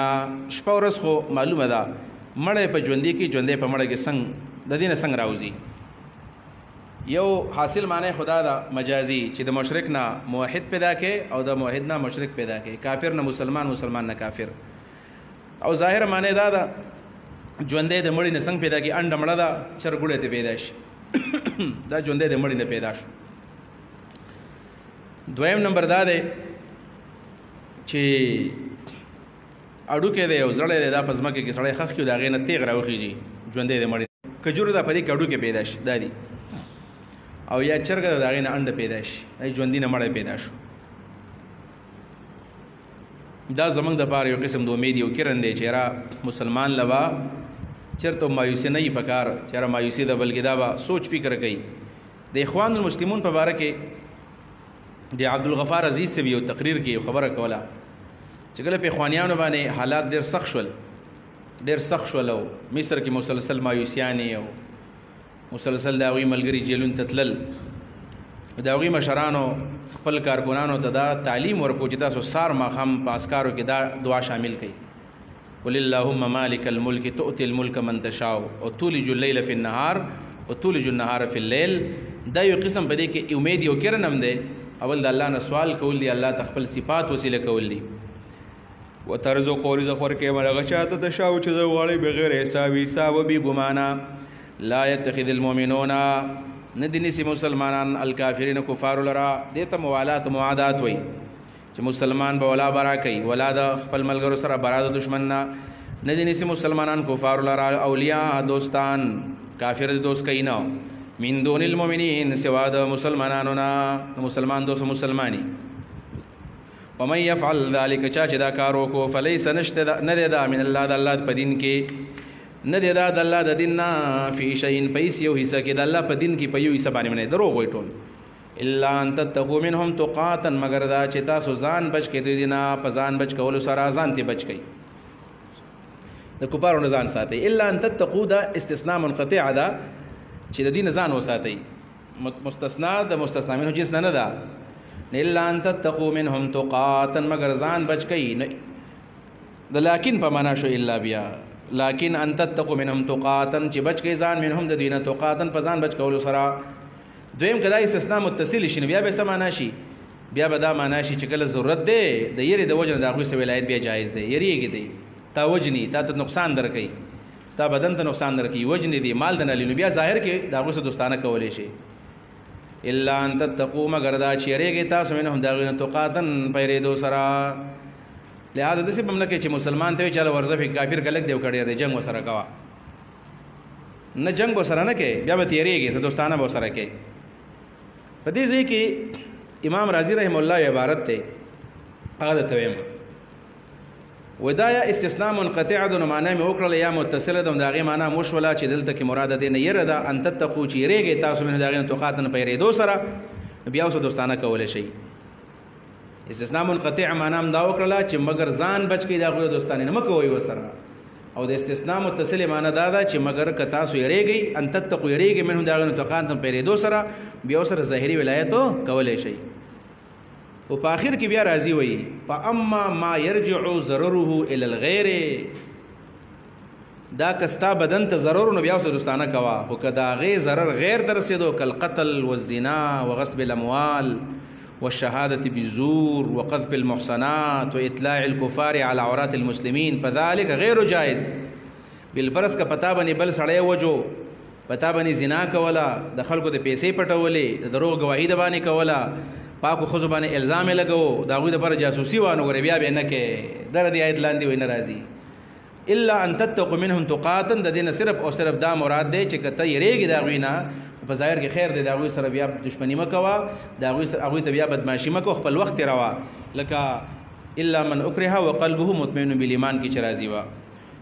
شپه ورځ خو معلومه ده مړې په ژوندې کې ژوندې په مړې کې څنګه د دینه څنګه راوځي یو حاصل معنی خدا دا مجازي چې د مشرک نه موحد پیدا کې او د موحد نه مشرک پیدا کې کافر نه مسلمان مسلمان نه کافر او ظاهر معنی دا دا ژوندې د مړی نه څنګه پیدا کې انډ مړه دا چرګوړې ته پیدا شي دا ژوندې د مړی نه پیدا شو دویم نمبر دا دی چې اډو کې دی او زړې دی دا پزماکه کې سړی خخ کې دا غینه تیغ راوخیږي ژوندې د مړی کجورو دا پدې کډو کې پیدا شي دا دی او یا چرګ دا غینه انډ پیدا شي ای ژوندې نه مړی پیدا شو دا زمنګ د پاره یو قسم د امید یو کرن دی چې را مسلمان لوا چرته مایوسی نه یې پکار چېرې مایوسی د بلګې دا با سوچ فکر کوي د اخوان المسلمون په باره کې د عبدالغفار عزیز سے یو تقریر کې خبره کوله چې کله په اخوانیانو باندې حالات ډېر سخت شول او مصر کې مسلسل مایوسیانې او مسلسل د هغوی ملګري جیلون ته تلل د هغوی مشرانو خپل کارکنانو ته دا تعلیم ورکو چې تاسو سار ماښام په اسکارو کې دا دعا شامل کړئ قل اللهم مالک الملک تؤتی الملک من تشاء وتولج الليل في النهار وتولج النهار في الليل دا یو قسم په دې کې امید یو کرنم دی اول د الله نه سوال کول دی الله ته خپل صفات وسیله کول دی وترزق رزق ورکې مرغه چاته د شاو چې غواړي بغیر حساب بي ګمانا لا يتخذ المؤمنون ندني سي مسلمانان الکافرین کفار لرا دته موالات معادات وي چې مسلمان به ولا برا کوي ولا د خپل ملګرو سره برا د دشمن نه ندني سي مسلمانان کفار لرا اولیاء دوستان کافر دوست کینا من دون المؤمنین سوا د مسلمانانو نه مسلمان دوست مسلمانی ومن يفعل ذلك چا چې دا کار وکړو فليس نشته نه دی دا من الله د الله په دین کې نه دی دا د الله د دین نه فی شیء پیس یو حصہ کې د الله په دین کې په یو حصہ باندې نه دروغ وایي ټول الا ان تتقوا منهم تقاتا مگر دا چې تاسو ځان بچ کې دوی نه په ځان بچ کول سره ځان ته بچ کړئ د کفارو نه ځان ساتي الا ان تتقوا دا استثناء منقطع ده چې د دین ځان وساتئ مستثنا د مستثنا منه جنس نه ده الا ان تتقوا منهم تقاتا مگر ځان بچ کئ د لکن په معنا شو الا بیا لکن ان تتقوا منهم تقاتا چې بچ کئ ځان منهم د دینه تقاتا په ځان بچ کول سره دویم کدا استثناء متصل شي بیا به څه معنا شي بیا به دا معنا شي چې کله ضرورت ده د یری د وجه د هغه سه ولایت بیا جایز ده یریږي دی تا وجنی تا ته نقصان درکې ستا بدن ته نقصان درکې وجنی دی مال د نه لینو بیا ظاهر کې د هغه سه دوستانه کولې شي الا ان تتقوا مگر دا چیرېږي تاسو منهم داغینه توقاتن پیرېدو سره لہذا داسې بم نه کې چې مسلمان ته چاله ورځه په کافر کلک دیو کړی دی جنگ وسره کوا نه جنگ وسره نه کې بیا به تیریږي ته دوستانه وسره کې په دې ځای کې امام رازی رحم الله عبارت ته هغه ته ویم ودایا استثناء منقطع د معنا مې وکړل یا متصله د داغه معنا مشوله چې دلته کې مراد ده نه یره ده ان تتقو چې ریګي تاسو من داغه توقاتن پیریدو سره بیا اوس دوستانه کول شي. استثناء منقطع معنا هم دا وکړه چې مگر ځان بچ کې داغه دوستانه نه مکوي وسره. او د استثناء متصل معنا دا ده چې مگر ک تاسو یریږي ان تتقو یریږي منهم داغه توقاتن پیریدو سره بیا سره ظاهري ولایتو کول شي. او په اخر کې بیا راضي وي فاما ما يرجع ضرره الى الغير دا کستا بدن ته ضرر نو بیا اوس دوستانه کوا او کدا غي ضرر غیر تر رسیدو کل قتل والزنا وغصب الاموال والشهاده بالزور وقذف المحصنات واطلاع الكفار على عورات المسلمين فذلك غیر جائز. بالبرس کا پتا بني بل سړی وجو پتا بني زنا کولا د خلکو د پیسې پټولې د دروغ گواهی د باندې کولا پاکو خو باندې الزام لګو دا غوی د پر جاسوسي وانه غری بیا به نه کې در دې آیت لاندې وای ناراضي الا ان تتقوا منهم تقاتا د دین صرف او صرف دا مراد دی چې کته یریږي دا غوینا په ظاهر کې خیر دی دا غوی سره بیا دښمنی مکوا دا غوی سره غوی ته بیا بدمعشی مکو خپل وخت روا لکه الا من اکره وقلبه مطمئن بالایمان کی چرازی وا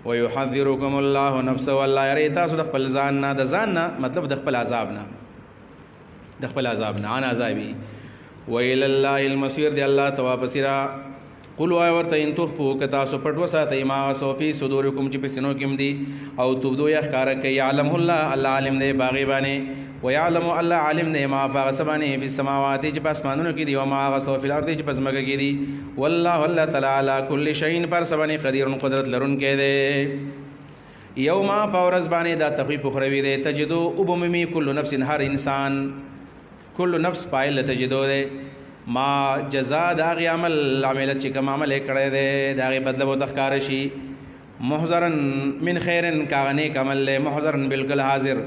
ويحذركم الله نفسه والله يرى تاسو د خپل ځان نه د ځان نه مطلب د خپل عذاب نه د خپل عذاب نه ان عذابي ویل الله المصير دی الله توا بصیرا قل وای ورته ان تخفو کتا سو پټ وساتای ما سو فی صدورکم چې پسینو کېم دی او تبدو یخکار کوي علم الله الله عالم دی باغی باندې ويعلم الله عالم دی ما فغسبانی فی السماوات چې پسمانونو کې دی او ما غسو فی الارض چې پسمګه کې دی والله الله تعالی علی کل شیء پر سبانی قدیر قدرت لرون کې دی. یوم پاورز باندې دا تخفیف اخروی دی تجدو ابممی کل نفس هر انسان کل نفس پایل تجدو دے ما جزا داغی عمل عملت چې کوم عمل کړی دی داغی بدله به تخکار شي محضرن من خیرن کاغنیک عمل له محضرن بالکل حاضر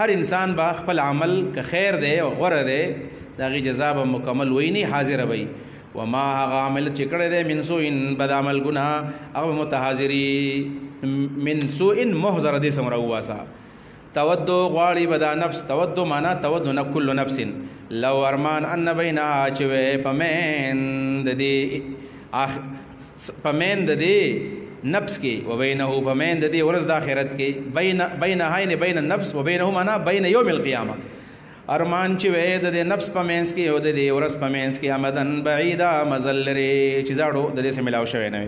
هر انسان با خپل عمل که خیر دی او غره دی داغی جزا به مکمل ویني حاضر وي وما هغه عمل چې کړی دی من سوء بد عمل ګناه او متحاضری من سوء محضر دې سمرا واسا تودو غواړي بدا نفس تودو معنا تودو نه کل نفس لو ارمان ان بینها چې پمن د دې پمن د دې نفس کې و بینه پمن د دې ورځ د آخرت کې بین هاین بین النفس و بینه معنا بین یوم القیامه ارمان چې د نفس پمنس کې او د دې ورځ پمنس کې امدن بعیدا مزلری چې زاړو د دې سره ملاو شوی نه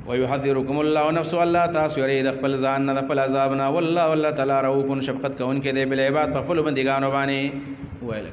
ويحذركم الله نفس الله تاسو یری د خپل ځان نه د خپل عذاب نه والله تعالی رؤوف شفقت کوونکی دی بل عباد په خپل بندګانو باندې ویل